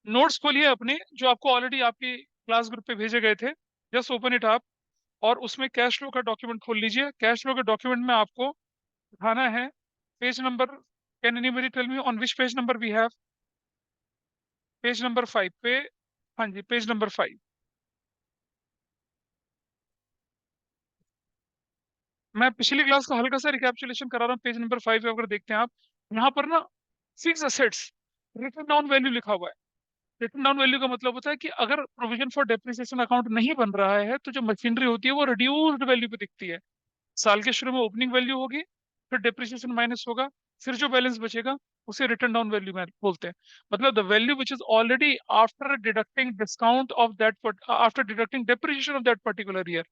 Notes खोलिए अपने, जो आपको ऑलरेडी आपके क्लास ग्रुप पे भेजे गए थे। जस्ट ओपन इट अप, और उसमें कैश फ्लो का डॉक्यूमेंट खोल लीजिए। कैश फ्लो के डॉक्यूमेंट में आपको उठाना है page number, can anybody tell me on which page number we have? Page number 5 पे। हाँ जी, पेज नंबर 5। मैं पिछली क्लास का हल्का सा रिकैप्चुलेशन करा रहा हूँ। पेज नंबर 5 पे अगर देखते हैं आप, यहाँ पर ना fix assets written down value लिखा हुआ है। रिटन डाउन वैल्यू का मतलब होता है कि अगर प्रोविजन फॉर डेप्रिसिएशन अकाउंट नहीं बन रहा है तो जो मशीनरी होती है वो रिड्यूस्ड वैल्यू पे दिखती है। साल के शुरू में ओपनिंग वैल्यू होगी, फिर डेप्रिसिएशन माइनस होगा, फिर जो बैलेंस बचेगा उसे रिटर्न डाउन वैल्यू में बोलते हैं। मतलब the value which is already after deducting discount of that, after deducting depreciation of that particular year,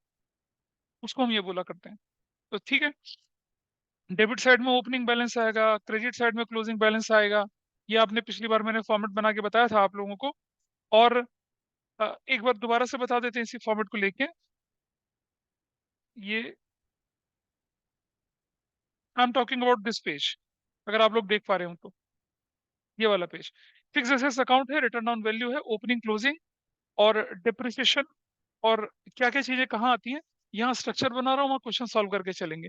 उसको हम ये बोला करते हैं। तो ठीक है, डेबिट साइड में ओपनिंग बैलेंस आएगा, क्रेडिट साइड में क्लोजिंग बैलेंस आएगा। ये आपने पिछली बार मैंने फॉर्मेट बना के बताया था आप लोगों को। और एक बार दोबारा से बता देते हैं इसी फॉर्मेट को लेके। ये I am talking about this page, अगर आप लोग देख पा रहे हो तो। ये वाला पेज फिक्स एसेट्स अकाउंट है, रिटर्न डाउन वैल्यू है, ओपनिंग क्लोजिंग और डिप्रिसिएशन, और क्या क्या चीजें कहाँ आती हैं। यहाँ स्ट्रक्चर बना रहा हूँ, वहाँ क्वेश्चन सॉल्व करके चलेंगे।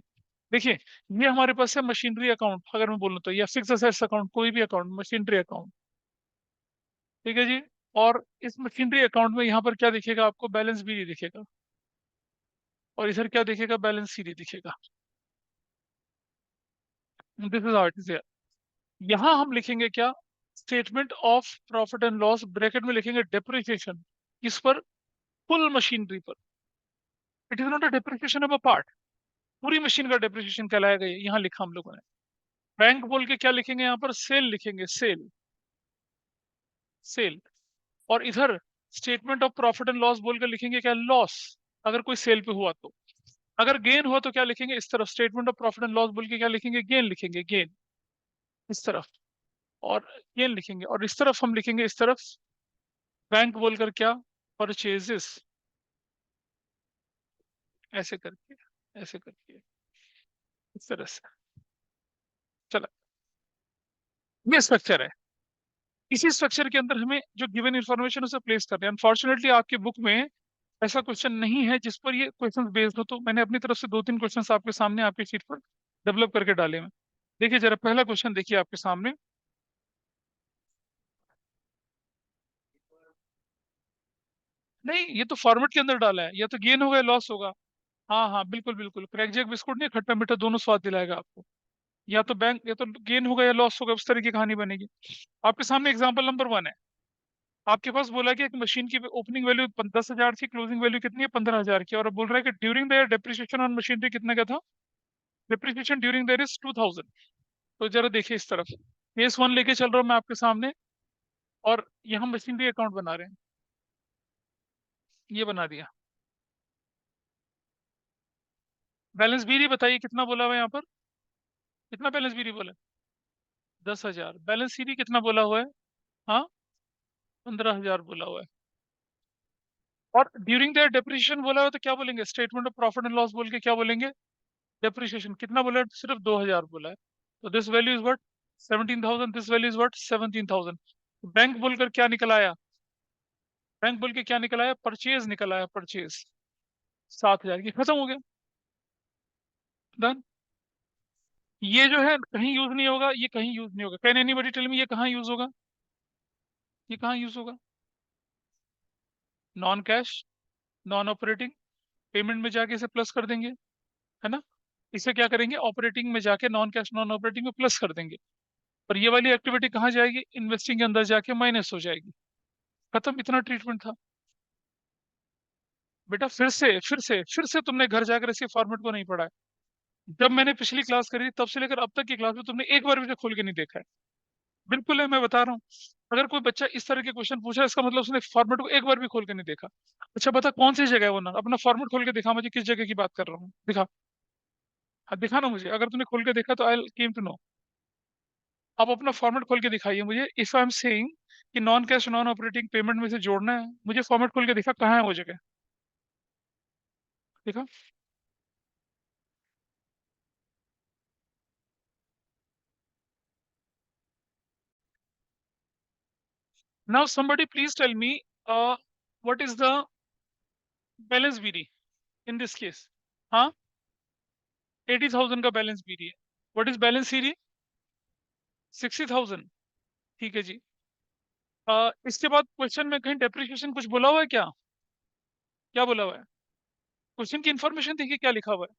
देखिए, ये हमारे पास है मशीनरी अकाउंट, अगर मैं बोलूँ तो, या फिक्स एसेट्स अकाउंट, कोई भी अकाउंट, मशीनरी अकाउंट। ठीक है जी। और इस मशीनरी अकाउंट में यहाँ पर क्या दिखेगा आपको? बैलेंस बी दिखेगा, और इधर क्या दिखेगा? बैलेंस सी दिखेगा। This is how it is. यहाँ हम लिखेंगे क्या? Statement of profit and loss, bracket में लिखेंगे डेप्रिसिएशन। किस पर? फुल मशीनरी पर। It is not a depreciation of a part, पूरी मशीन का डेप्रिसिएशन कहलाएगा ये। यहाँ लिखा हम लोगों ने। बैंक बोल के क्या लिखेंगे? यहाँ पर सेल लिखेंगे, सेल, सेल। और इधर statement of profit and loss बोल के लिखेंगे क्या? लॉस, अगर कोई सेल पे हुआ तो। अगर गेन हुआ तो क्या लिखेंगे? इस तरफ statement of profit and loss बोल के क्या लिखेंगे? गेन लिखेंगे, गेन, इस तरफ। और गेन लिखेंगे, और इस तरफ हम लिखेंगे, इस तरफ बैंक बोलकर क्या? परचेजेस, ऐसे करके, ऐसे करके, इस तरह से। चला, ये स्ट्रक्चर है। इसी स्ट्रक्चर के अंदर हमें जो गिवन इन्फॉर्मेशन उसे प्लेस करना है। अनफॉर्चुनेटली आपके बुक में ऐसा क्वेश्चन नहीं है जिस पर ये क्वेश्चन बेस्ड हो, तो मैंने अपनी तरफ से दो तीन क्वेश्चन आपके सामने आपकी शीट पर डेवलप करके डाले हैं। देखिए जरा, पहला क्वेश्चन देखिए आपके सामने। नहीं, ये तो फॉर्मेट के अंदर डाला है, या तो गेन होगा या लॉस होगा। हाँ हाँ, बिल्कुल बिल्कुल, क्रैकजैक बिस्कुट नहीं, खट्टा मीठा दोनों स्वाद दिलाएगा आपको। या तो बैंक, या तो गेन होगा या लॉस होगा, उस तरह की कहानी बनेगी। आपके सामने एग्जाम्पल नंबर 1 है। आपके पास बोला कि एक मशीन की ओपनिंग वैल्यू 10,000 थी, क्लोजिंग वैल्यू कितनी है? 15,000 की। और अब बोल रहा है कि during the depreciation on machinery कितने का था? Depreciation during the is 2,000। तो जरा देखिए इस तरफ, केस 1 लेके चल रहा हूँ मैं आपके सामने, और यहाँ मशीनरी अकाउंट बना रहे हैं। ये बना दिया। बैलेंस भी नहीं बताइए कितना बोला हुआ है यहाँ पर? कितना बैलेंस भी नहीं बोला? 10,000। बैलेंस सी कितना बोला हुआ है? हाँ, 15,000 बोला हुआ है। और ड्यूरिंग द डेप्रिसिएशन बोला हुआ है, तो क्या बोलेंगे? Statement of profit and loss बोल के क्या बोलेंगे? डेप्रिसिएशन कितना बोला है? सिर्फ 2,000 बोला है। तो this value is what? 17,000। This value is what? 17,000। Bank बोलकर क्या निकल आया? बैंक बोल के क्या निकल आया? परचेज निकल आया, परचेज। 7,000 की, खत्म हो गया। डन। ये जो है कहीं यूज नहीं होगा, ये कहीं यूज नहीं होगा। कैन एनीबॉडी टेल मी ये कहाँ यूज होगा? ये कहाँ यूज होगा? Non cash, non operating, payment में जाके इसे प्लस कर देंगे, है ना? इसे क्या करेंगे? ऑपरेटिंग में जाके, नॉन कैश नॉन ऑपरेटिंग में प्लस कर देंगे। पर ये वाली एक्टिविटी कहाँ जाएगी? इन्वेस्टिंग के अंदर जाके माइनस हो जाएगी। खत्म, इतना ट्रीटमेंट था। बेटा फिर से तुमने घर जाकर इसके फॉर्मेट को नहीं पढ़ा है। जब मैंने पिछली क्लास करी थी तब से लेकर अब तक की क्लास में तुमने एक बार भी इसे खोल के नहीं देखा है। बिल्कुल है, मैं बता रहा हूँ। अगर कोई बच्चा इस तरह के क्वेश्चन पूछा, इसका मतलब उसने फॉर्मेट को एक बार भी खोल के नहीं देखा। अच्छा बता, कौन सी जगह है वो? ना अपना फॉर्मेट खोल के दिखा मुझे, किस जगह की बात कर रहा हूँ, दिखा। हाँ दिखा ना मुझे, अगर तूने खोल के देखा तो आई केम टू नो। आप अपना फॉर्मेट खोल के दिखाइए मुझे। इफ आई एम सेइंग कि non cash non operating payment में से जोड़ना है, मुझे फॉर्मेट खोल के दिखा, कहाँ है वो जगह? दिखा। Now somebody please tell me what is the balance BD in this case? हाँ, 80,000 का बैलेंस BD है. What is balance CD? 60,000. ठीक है जी. इसके बाद क्वेश्चन में कहीं डेप्रिसिएशन कुछ बोला हुआ है क्या? क्या बोला हुआ है? क्वेश्चन की इंफॉर्मेशन देखिए क्या लिखा हुआ है.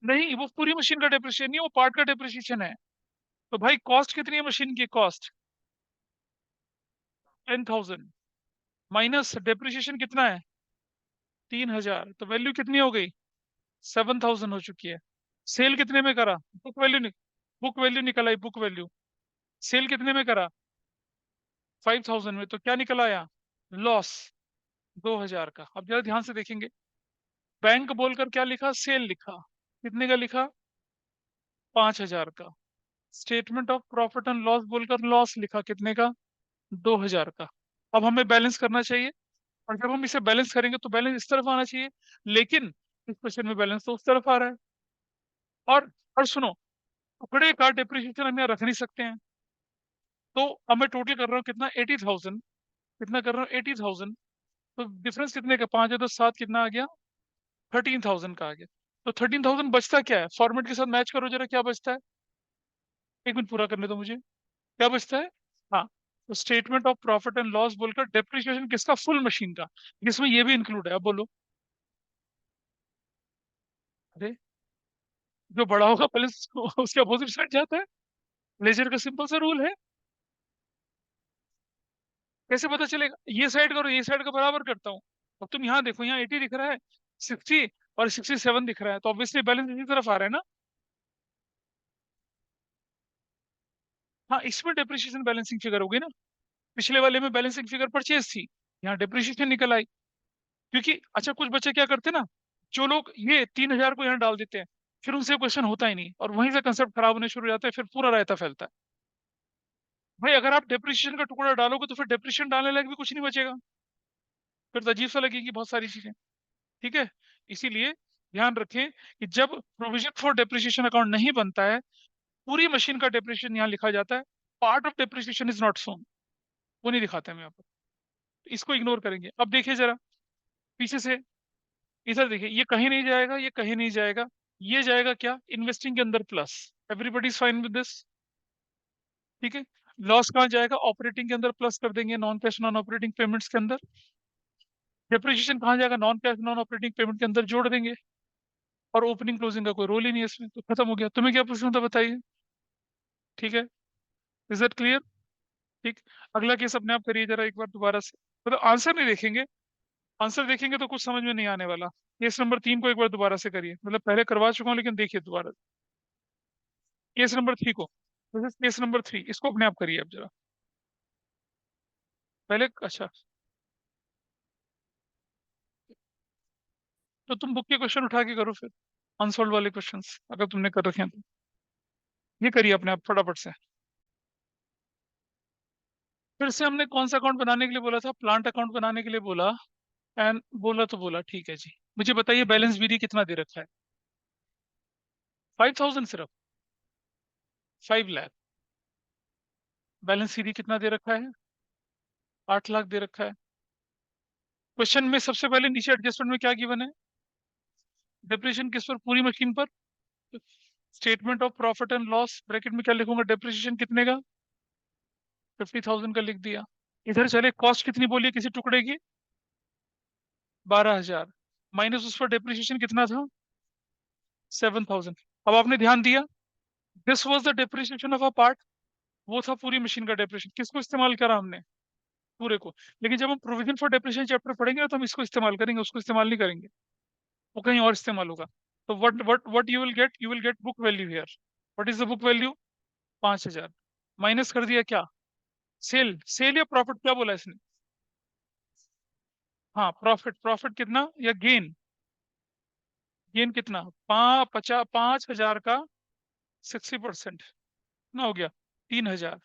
नहीं, वो पूरी मशीन का डेप्रिसिएशन नहीं, वो पार्ट का डेप्रिसिएशन है. तो भाई कॉस्ट कितनी है मशीन की? कॉस्ट 10,000 माइनस डेप्रिसिएशन कितना है? 3,000. तो वैल्यू कितनी हो गई? 7,000 हो चुकी है. सेल कितने में करा? बुक वैल्यू निकल आई. बुक वैल्यू सेल कितने में करा? 5,000 में. तो क्या निकल आया? लॉस 2,000 का. अब जरा ध्यान से देखेंगे. बैंक बोलकर क्या लिखा? सेल लिखा. कितने का लिखा? 5,000 का. Statement of profit and loss बोलकर लॉस लिखा. कितने का? 2,000 का. अब हमें बैलेंस करना चाहिए, और जब हम इसे बैलेंस करेंगे तो बैलेंस इस तरफ आना चाहिए, लेकिन इस क्वेश्चन में बैलेंस तो उस तरफ आ रहा है. और और सुनो, टुकड़े का डेप्रिसिएशन हम यहाँ रख नहीं सकते हैं. तो अब मैं टोटल कर रहा हूँ कितना? 80,000. कितना कर रहा हूँ? 80,000. तो डिफरेंस कितने का? 5 है तो 7 कितना आ गया? 13,000 का आ गया. तो 13,000 बचता क्या है? फॉर्मेट के साथ मैच करो जरा, क्या बचता है? एक मिनट पूरा करने दो मुझे. क्या बचता है? हाँ. तो statement of profit and loss बोलकर डेप्रिसिएशन किसका? फुल मशीन का. जिसमें ये भी इंक्लूड है. अब बोलो. अरे, जो बड़ा होगा बैलेंस उसके अपोजिट साइड जाता है. लेजर का सिंपल सा रूल है. कैसे पता चलेगा? ये साइड करो, ये साइड का बराबर करता हूँ. अब तुम यहाँ देखो, यहाँ 80 दिख रहा है, 60 और 67 दिख रहा है, तो ऑब्वियसली बैलेंस इसी तरफ आ रहा है ना. हाँ, इसमें डेप्रिसिएशन बैलेंसिंग फिगर होगी ना. पिछले वाले में बैलेंसिंग फिगर परचेज थी, यहाँ डेप्रिसिएशन निकल आई. क्योंकि अच्छा, कुछ बच्चे क्या करते हैं ना, जो लोग ये 3,000 को यहाँ डाल देते हैं, फिर उनसे क्वेश्चन होता ही नहीं, और वहीं से कंसेप्ट खराब होने शुरू हो जाता है, फिर पूरा रायता फैलता है. भाई अगर आप डेप्रिसिएशन का टुकड़ा डालोगे तो फिर डेप्रिसिएशन डालने लायक भी कुछ नहीं बचेगा. फिर तो अजीब सा लगेगी बहुत सारी चीजें. ठीक है. इसीलिए ध्यान रखें कि जब प्रोविजन फॉर डेप्रिसिएशन अकाउंट नहीं बनता है, पूरी मशीन का डेप्रिसिएशन यहाँ लिखा जाता है. Part of depreciation is not shown, वो नहीं दिखाते हम यहाँ पर. तो इसको इग्नोर करेंगे. अब देखिए जरा पीछे से. इधर देखिए, ये कहीं नहीं जाएगा, ये कहीं नहीं जाएगा. ये जाएगा क्या? इन्वेस्टिंग के अंदर plus. Everybody is fine with this. ठीक है. लॉस कहाँ जाएगा? ऑपरेटिंग के अंदर प्लस कर देंगे, non cash non operating payments के अंदर. डेप्रिसिएशन कहाँ जाएगा? Non cash non operating payment के अंदर जोड़ देंगे. और ओपनिंग क्लोजिंग का कोई रोल ही नहीं है इसमें, तो खत्म हो गया. तुम्हें क्या पूछना था बताइए. ठीक है. Is that clear? ठीक. अगला केस अपने आप करिए जरा एक बार दोबारा से. मतलब आंसर नहीं देखेंगे, आंसर देखेंगे तो कुछ समझ में नहीं आने वाला. केस नंबर 3 को एक बार दोबारा से करिए. मतलब पहले करवा चुका हूँ, लेकिन देखिए दोबारा. केस नंबर 3 को. केस नंबर 3 इसको अपने आप करिए अब जरा. पहले अच्छा, तो तुम बुक के क्वेश्चन उठा के करो फिर. अनसॉल्व वाले क्वेश्चंस अगर तुमने कर रखे हैं तो ये करिए अपने आप फटाफट से. फिर से हमने कौन सा अकाउंट बनाने के लिए बोला था? प्लांट अकाउंट बनाने के लिए बोला. एंड बोला तो बोला, ठीक है जी. मुझे बताइए बैलेंस बीडी कितना दे रखा है? 5,000 सिर्फ. 5 लाख. बैलेंस सीडी कितना दे रखा है? 8 लाख दे रखा है. क्वेश्चन में सबसे पहले नीचे एडजस्टमेंट में क्या गिवन है? डेप्रिसिएशन किस पर? पूरी मशीन पर. Statement of profit and loss bracket में क्या लिखूंगा? डेप्रिसिएशन कितने का? 50,000 का लिख दिया. इधर चले, कॉस्ट कितनी बोलिए किसी टुकड़े की? 12,000. माइनस उस पर डेप्रिसिएशन कितना था? 7,000. अब आपने ध्यान दिया, this was the depreciation of a part. वो था पूरी मशीन का डेप्रिसिएशन. किसको इस्तेमाल करा हमने? पूरे को. लेकिन जब हम प्रोविजन फॉर डेप्रिसिएशन चैप्टर पढ़ेंगे ना, तो हम इसको इस्तेमाल करेंगे, उसको इस्तेमाल नहीं करेंगे. वो कहीं और इस्तेमाल होगा. तो what you will get book value here. What is the book value? 5,000. Minus कर दिया क्या? सेल. सेल या प्रॉफिट, क्या बोला इसने? हाँ, प्रॉफिट. प्रॉफिट कितना या गेन? गेन कितना? 5,000 का 60% कितना हो गया? 3,000.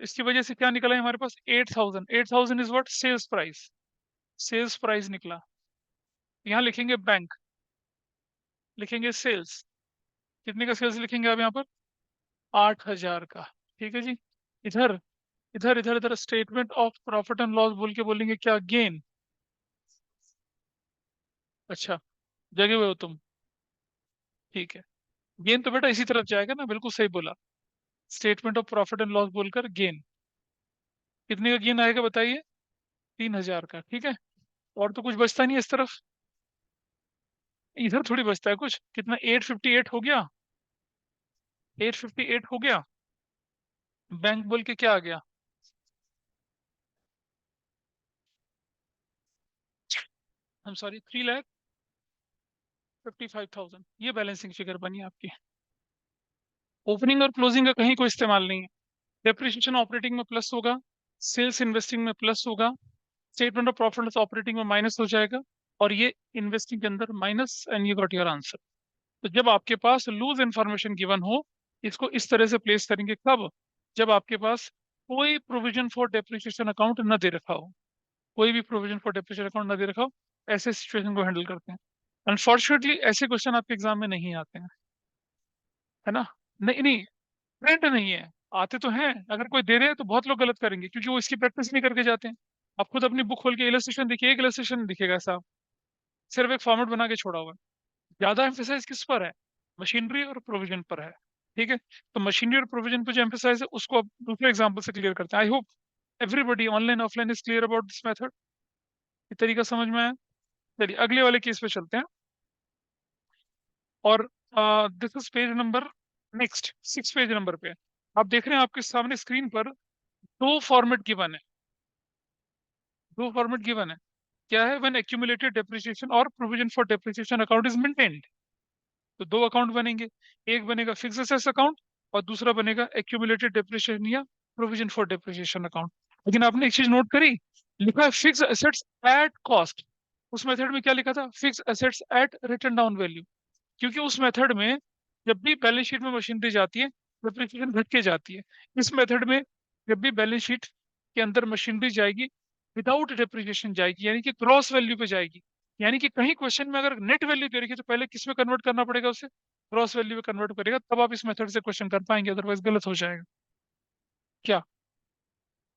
इसकी वजह से क्या निकला है हमारे पास? 8,000. 8,000 is what? Sales price. Sales price निकला. यहाँ लिखेंगे बैंक, लिखेंगे सेल्स. कितने का सेल्स लिखेंगे आप यहाँ पर? 8,000 का। ठीक है जी। इधर इधर इधर इधर statement of profit and loss बोल के बोलेंगे क्या? गेन। अच्छा, जगे हुए हो तुम? ठीक है। गेन तो बेटा इसी तरफ जाएगा ना, बिल्कुल सही बोला। Statement of profit and loss बोलकर गेन। कितने का गेन आएगा बताइए? 3,000 का। ठीक है। और तो कुछ बचता नहीं है इस तरफ। इधर थोड़ी बचता है कुछ। कितना? 858 हो गया। 858 हो गया। बैंक बोल के क्या आ गया? हम सॉरी, 3,55,000। ये बैलेंसिंग फिगर बनी आपकी। ओपनिंग और क्लोजिंग का कहीं कोई इस्तेमाल नहीं है। डेप्रिसिएशन ऑपरेटिंग में प्लस होगा, सेल्स इन्वेस्टिंग में प्लस होगा, स्टेटमेंट ऑफ प्रॉफिट ऑपरेटिंग में माइनस हो जाएगा, और ये इन्वेस्टिंग के अंदर minus, and you got your answer. तो जब आपके पास लूज इंफॉर्मेशन गिवन हो, इसको इस तरह से प्लेस करेंगे। कब? जब आपके पास कोई प्रोविजन फॉर डेप्रिसिएशन अकाउंट न दे रखा हो, कोई भी प्रोविजन फॉर डेप्रिसिएशन अकाउंट न दे रखा हो, ऐसे सिचुएशन को हैंडल करते हैं। अनफॉर्चुनेटली ऐसे क्वेश्चन आपके एग्जाम में नहीं आते हैं, है ना? नहीं नहीं, ट्रेंड नहीं है। आते तो हैं, अगर कोई दे रहे हैं तो बहुत लोग गलत करेंगे, क्योंकि वो इसकी प्रैक्टिस नहीं करके जाते हैं। आप खुद अपनी बुक खोल के इलस्ट्रेशन देखिए, एक इलस्ट्रेशन नहीं दिखेगा ऐसा, सिर्फ एक फॉर्मेट बना के छोड़ा हुआ है। ज्यादा एम्फेसाइज किस पर है? मशीनरी और प्रोविजन पर है। ठीक है। तो मशीनरी और प्रोविजन पर जो एम्फेसाइज है उसको अब दूसरे एग्जाम्पल से क्लियर करते हैं। I hope everybody online offline is clear about this method. ये तरीका समझ में आया? चलिए अगले वाले केस पे चलते हैं। और this is page number, next 6 page number पे आप देख रहे हैं आपके सामने स्क्रीन पर दो फॉर्मेट गिवन है। दो फॉर्मेट गिवन है। क्या है? व्हेन एक्यूमुलेटेड डेप्रिसिएशन और provision for depreciation account is maintained. तो दो अकाउंट बनेंगे। एक बनेगा फिक्स एसेट्स अकाउंट, और दूसरा बनेगा एक्यूमुलेटेड डेप्रिसिएशन या प्रोविजन फॉर डेप्रिसिएशन अकाउंट। लेकिन आपने एक चीज नोट करी, लिखा है फिक्स एसेट्स एट कॉस्ट। उस मेथड में क्या लिखा था? Fix assets at written down value. क्योंकि उस मेथड में जब भी बैलेंस शीट में मशीनरी जाती है, डेप्रिसिएशन घट के जाती है। इस मेथड में जब भी बैलेंस शीट के अंदर मशीनरी जाएगी, विदाउट डेप्रिसिएशन जाएगी, यानी कि क्रॉस वैल्यू पे जाएगी। यानी कि कहीं क्वेश्चन में अगर नेट वैल्यू दे रखी है तो पहले किस में कन्वर्ट करना पड़ेगा? उसे क्रॉस वैल्यू में कन्वर्ट करेगा, तब आप इस मेथड से क्वेश्चन कर पाएंगे, अदरवाइज गलत हो जाएगा। क्या?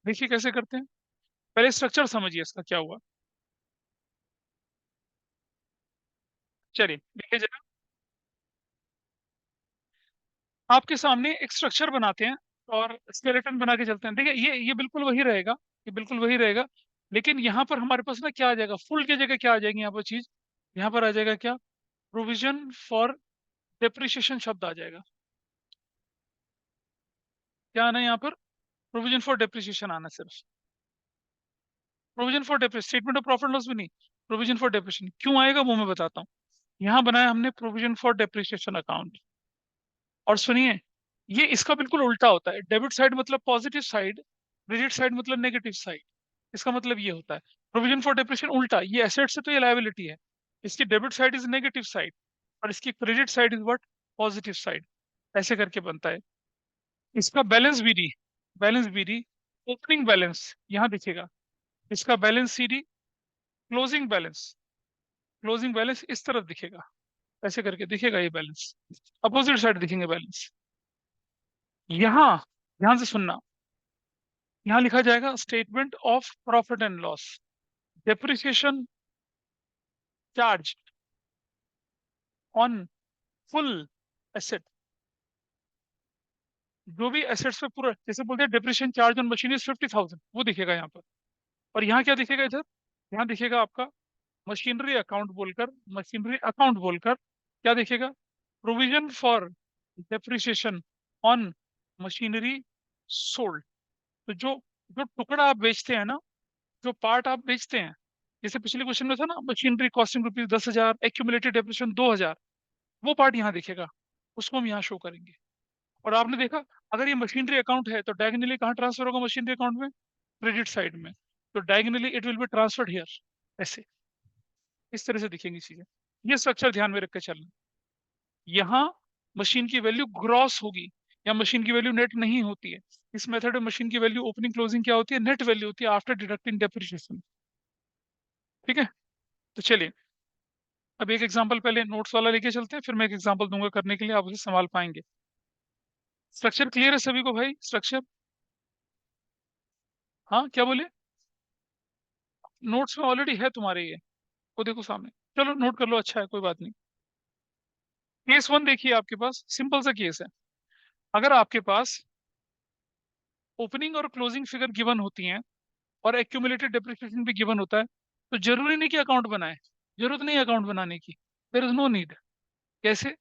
देखिए कैसे करते हैं। पहले स्ट्रक्चर समझिए इसका क्या हुआ। चलिए देखिए जरा, आपके सामने एक स्ट्रक्चर बनाते हैं और स्केलेटन बना के चलते हैं। देखिए ये बिल्कुल वही रहेगा, ये बिल्कुल वही रहेगा। लेकिन यहाँ पर हमारे पास ना क्या आ जाएगा? फुल की जगह क्या आ जाएगी यहाँ पर चीज? यहाँ पर आ जाएगा क्या? प्रोविजन फॉर डेप्रिसिएशन शब्द आ जाएगा। क्या आना है यहाँ पर? प्रोविजन फॉर डेप्रिसिएशन आना सिर्फ। Provision for depreciation, statement of profit loss भी नहीं। प्रोविजन फॉर डेप्रिसिएशन क्यों आएगा वो मैं बताता हूँ। यहाँ बनाया हमने प्रोविजन फॉर डेप्रिसिएशन अकाउंट। और सुनिए, ये इसका बिल्कुल उल्टा होता है। डेबिट साइड मतलब पॉजिटिव साइड, क्रेडिट साइड मतलब नेगेटिव साइड। इसका मतलब ये होता है। प्रोविजन फॉर डेप्रिसिएशन उल्टा, ये एसेट से तो ये लायबिलिटी है। इसकी debit side is negative side, और इसकी credit side is what? Positive side. ऐसे करके बनता है। इसका balance BD, balance BD, opening balance यहाँ दिखेगा। इसका balance CD, closing balance, closing balance इस तरफ दिखेगा। ऐसे करके दिखेगा ये बैलेंस। अपोजिट साइड दिखेंगे बैलेंस। यहाँ ध्यान से सुनना, यहाँ लिखा जाएगा statement of profit and loss, depreciation charge on full asset. जो भी एसेट्स पे पूरा, जैसे बोलते हैं depreciation charge on machine is 50,000, वो दिखेगा यहाँ पर। और यहाँ क्या दिखेगा? इधर यहाँ दिखेगा आपका मशीनरी अकाउंट बोलकर, मशीनरी अकाउंट बोलकर क्या दिखेगा? Provision for depreciation on machinery sold. तो जो जो टुकड़ा आप बेचते हैं ना, जो पार्ट आप बेचते हैं, जैसे पिछले क्वेश्चन में था ना, machinery costing rupees 10,000, accumulated depreciation 2,000, वो पार्ट यहाँ दिखेगा। उसको हम यहाँ शो करेंगे। और आपने देखा, अगर ये मशीनरी अकाउंट है तो डायगनली कहाँ ट्रांसफर होगा? मशीनरी अकाउंट में, क्रेडिट साइड में। तो diagonally it will be transferred here. ऐसे इस तरह से दिखेंगी चीजें। ये स्ट्रक्चर ध्यान में रख के चलना। यहाँ मशीन की वैल्यू ग्रॉस होगी, या मशीन की वैल्यू नेट नहीं होती है। इस मेथड में मशीन की वैल्यू ओपनिंग क्लोजिंग क्या होती है? नेट वैल्यू होती है आफ्टर डिडक्टिंग डेप्रिसिएशन। ठीक है। तो चलिए अब एक एग्जांपल पहले नोट्स वाला लेके चलते हैं, फिर मैं एक एग्जांपल दूंगा करने के लिए, आप उसे संभाल पाएंगे। स्ट्रक्चर क्लियर है सभी को भाई? स्ट्रक्चर, हाँ क्या बोले? नोट्स में ऑलरेडी है तुम्हारे ये, वो देखो सामने। चलो नोट कर लो, अच्छा है, कोई बात नहीं। केस वन देखिए, आपके पास सिंपल सा केस है। अगर आपके पास ओपनिंग और क्लोजिंग फिगर गिवन होती हैं और एक्यूमुलेटेड डेप्रिसिएशन भी गिवन होता है, तो जरूरी नहीं कि अकाउंट बनाए, जरूरत नहीं है अकाउंट बनाने की। There is no need. कैसे?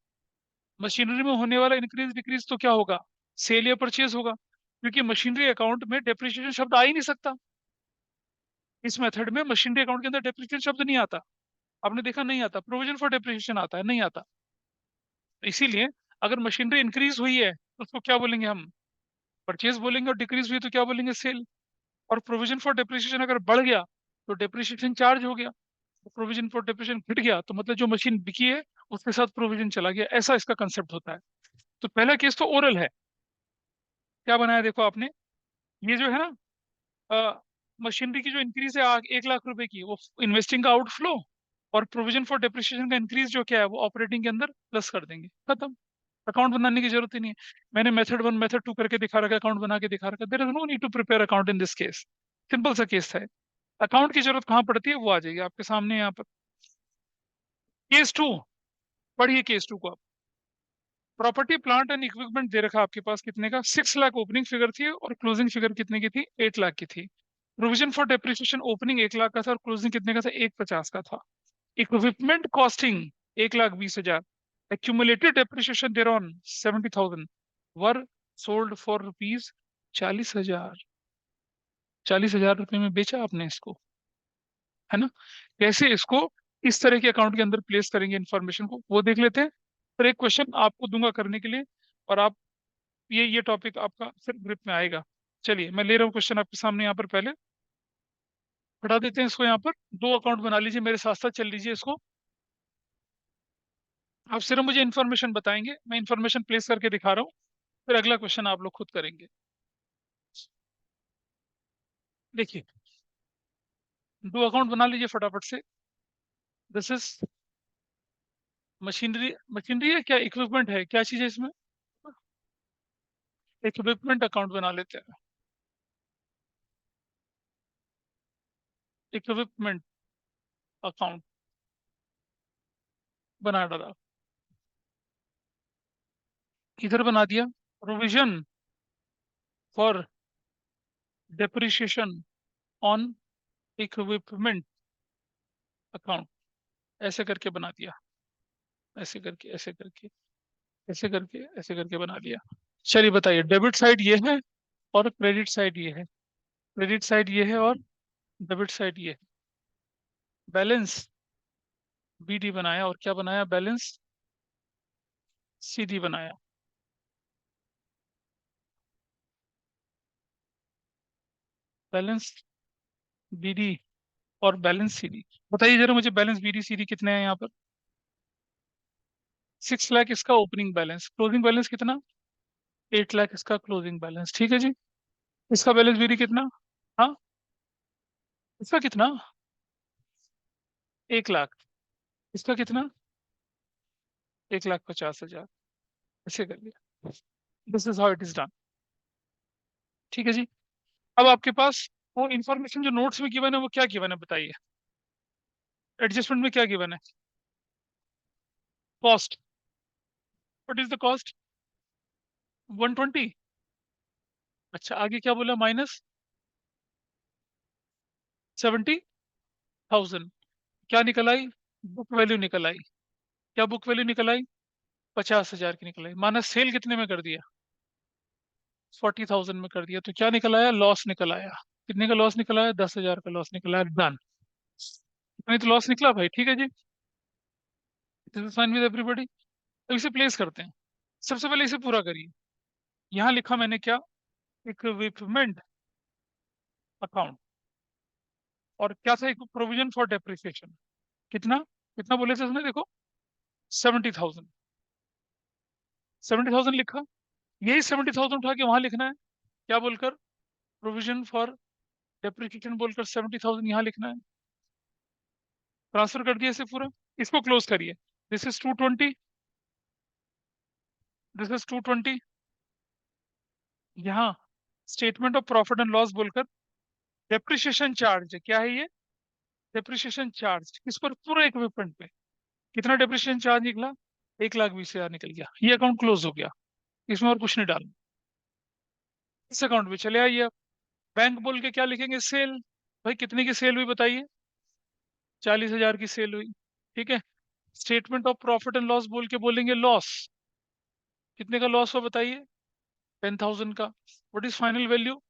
मशीनरी में होने वाला इंक्रीज डिक्रीज तो क्या होगा? सेल या परचेज होगा, क्योंकि मशीनरी अकाउंट में डेप्रिसिएशन शब्द आ ही नहीं सकता। इस मेथड में मशीनरी अकाउंट के अंदर डेप्रिसिएशन शब्द नहीं आता। आपने देखा, नहीं आता। प्रोविजन फॉर डेप्रिसिएशन आता है, नहीं आता। इसीलिए अगर मशीनरी इंक्रीज हुई है तो उसको क्या बोलेंगे हम? परचेज बोलेंगे, और डिक्रीज हुई तो क्या बोलेंगे? सेल। और प्रोविजन फॉर डेप्रिसिएशन अगर बढ़ गया तो डेप्रिसिएशन चार्ज हो गया। प्रोविजन फॉर डेप्रिसिएशन घट गया तो मतलब जो मशीन बिकी है उसके साथ प्रोविजन चला गया। ऐसा इसका कंसेप्ट होता है। तो पहला केस तो ओरल है। क्या बनाया देखो आपने, ये जो है ना, मशीनरी की जो इंक्रीज है 1 लाख रुपए की, वो इन्वेस्टिंग का आउटफ्लो, और प्रोविजन फॉर डेप्रिसिएशन का इंक्रीज जो क्या है वो ऑपरेटिंग के अंदर प्लस कर देंगे, खत्म। अकाउंट बनाने की जरूरत ही नहीं है। मैंने मेथड 1 मेथड 2 करके दिखा रखा, अकाउंट बना के दिखा रखा। There is no need to prepare account in this case. Simple सा केस है। अकाउंट की जरूरत कहाँ पड़ती है, वो आ जाएगी आपके सामने यहाँ पर। केस टू, पढ़िए केस टू को आप। प्रॉपर्टी प्लांट एंड इक्विपमेंट दे रखा आपके पास, कितने का? 6 लाख ओपनिंग फिगर थी, और क्लोजिंग फिगर कितने की थी? 8 लाख की थी। Provision for depreciation opening 1 lakh का था, और क्लोजिंग कितने का था? 150 का था। Equipment costing 1,20,000। Accumulated depreciation there on 70,000 were sold for rupees 40,000। 40,000 रुपए में बेचा आपने इसको, है ना? कैसे इसको इस तरह के अकाउंट के अंदर प्लेस करेंगे इंफॉर्मेशन को, वो देख लेते हैं। फिर एक क्वेश्चन आपको दूंगा करने के लिए, और आप ये टॉपिक आपका फिर ग्रिप में आएगा। चलिए मैं ले रहा हूँ क्वेश्चन आपके सामने यहाँ पर। पहले पढ़ा देते हैं इसको। यहाँ पर दो अकाउंट बना लीजिए, मेरे साथ साथ चल लीजिए इसको। आप सिर्फ मुझे इन्फॉर्मेशन बताएंगे, मैं इन्फॉर्मेशन प्लेस करके दिखा रहा हूँ। फिर अगला क्वेश्चन आप लोग खुद करेंगे। देखिए, दो अकाउंट बना लीजिए फटाफट से। This is machinery. मशीनरी है क्या, इक्विपमेंट है, क्या चीज है इसमें? इक्विपमेंट अकाउंट बना लेते हैं। इक्विपमेंट अकाउंट बना डाला, इधर बना दिया। Provision for depreciation on equipment account, ऐसे करके बना दिया। ऐसे करके, ऐसे करके, ऐसे करके, ऐसे करके बना दिया। चलिए बताइए, डेबिट साइड ये है और क्रेडिट साइड ये है। क्रेडिट साइड ये है और डेबिट साइड ये है। बैलेंस बीडी बनाया, और क्या बनाया? बैलेंस सीडी बनाया। बैलेंस बीडी और बैलेंस सीडी। बताइए जरा मुझे, बैलेंस बीडी सीडी कितने हैं यहाँ पर? 6 लाख इसका ओपनिंग बैलेंस, क्लोजिंग बैलेंस कितना? 8 लाख इसका क्लोजिंग बैलेंस, ठीक है जी। इसका बैलेंस बीडी कितना? हाँ, इसका कितना? 1 लाख। इसका कितना? 1,50,000। ऐसे कर लिया। This is how it is done. ठीक है जी। अब आपके पास वो इन्फॉर्मेशन जो नोट्स में गिवन है, वो क्या गिवन है बताइए? एडजस्टमेंट में क्या गिवन है? Cost. What is the cost? 120। अच्छा, आगे क्या बोला? माइनस 70,000। क्या निकल आई? बुक वैल्यू निकल आई। क्या बुक वैल्यू निकल आई? 50,000 की निकल आई। माइनस सेल कितने में कर दिया? 40,000 में कर दिया। तो क्या निकल आया? लॉस निकल आया। कितने का लॉस निकल आया? 10,000 का लॉस निकल आया। डन। नहीं तो लॉस निकला भाई, ठीक है जी। This is fine with everybody. तो इसे प्लेस करते हैं। सबसे पहले इसे पूरा करिए। यहाँ लिखा मैंने क्या? Equipment account. और क्या था? Provision for depreciation. कितना? कितना बोले थे उसने देखो? 70,000। 70,000 लिखा। यही 70,000 उठा के वहां लिखना है। क्या बोलकर? प्रोविजन फॉर डेप्रिसिएशन बोलकर 70,000 यहाँ लिखना है। ट्रांसफर कर दिया इसे पूरा। इसको क्लोज करिए। This is 220। This is 220। यहाँ statement of profit and loss बोलकर डेप्रिसिएशन चार्ज है, क्या है ये? डेप्रिसिएशन चार्ज किस पर? पूरा इक्विपमेंट पे। कितना डेप्रिसिएशन चार्ज निकला? 1,20,000 निकल गया, ये अकाउंट क्लोज हो गया। इसमें और कुछ नहीं डालना। इस अकाउंट पे चले आइए आप। बैंक बोल के क्या लिखेंगे? सेल। भाई कितने की सेल हुई बताइए? 40,000 की सेल हुई। ठीक है। Statement of profit and loss बोल के बोलेंगे लॉस। कितने का लॉस हुआ बताइए? 10,000 का। What is final value?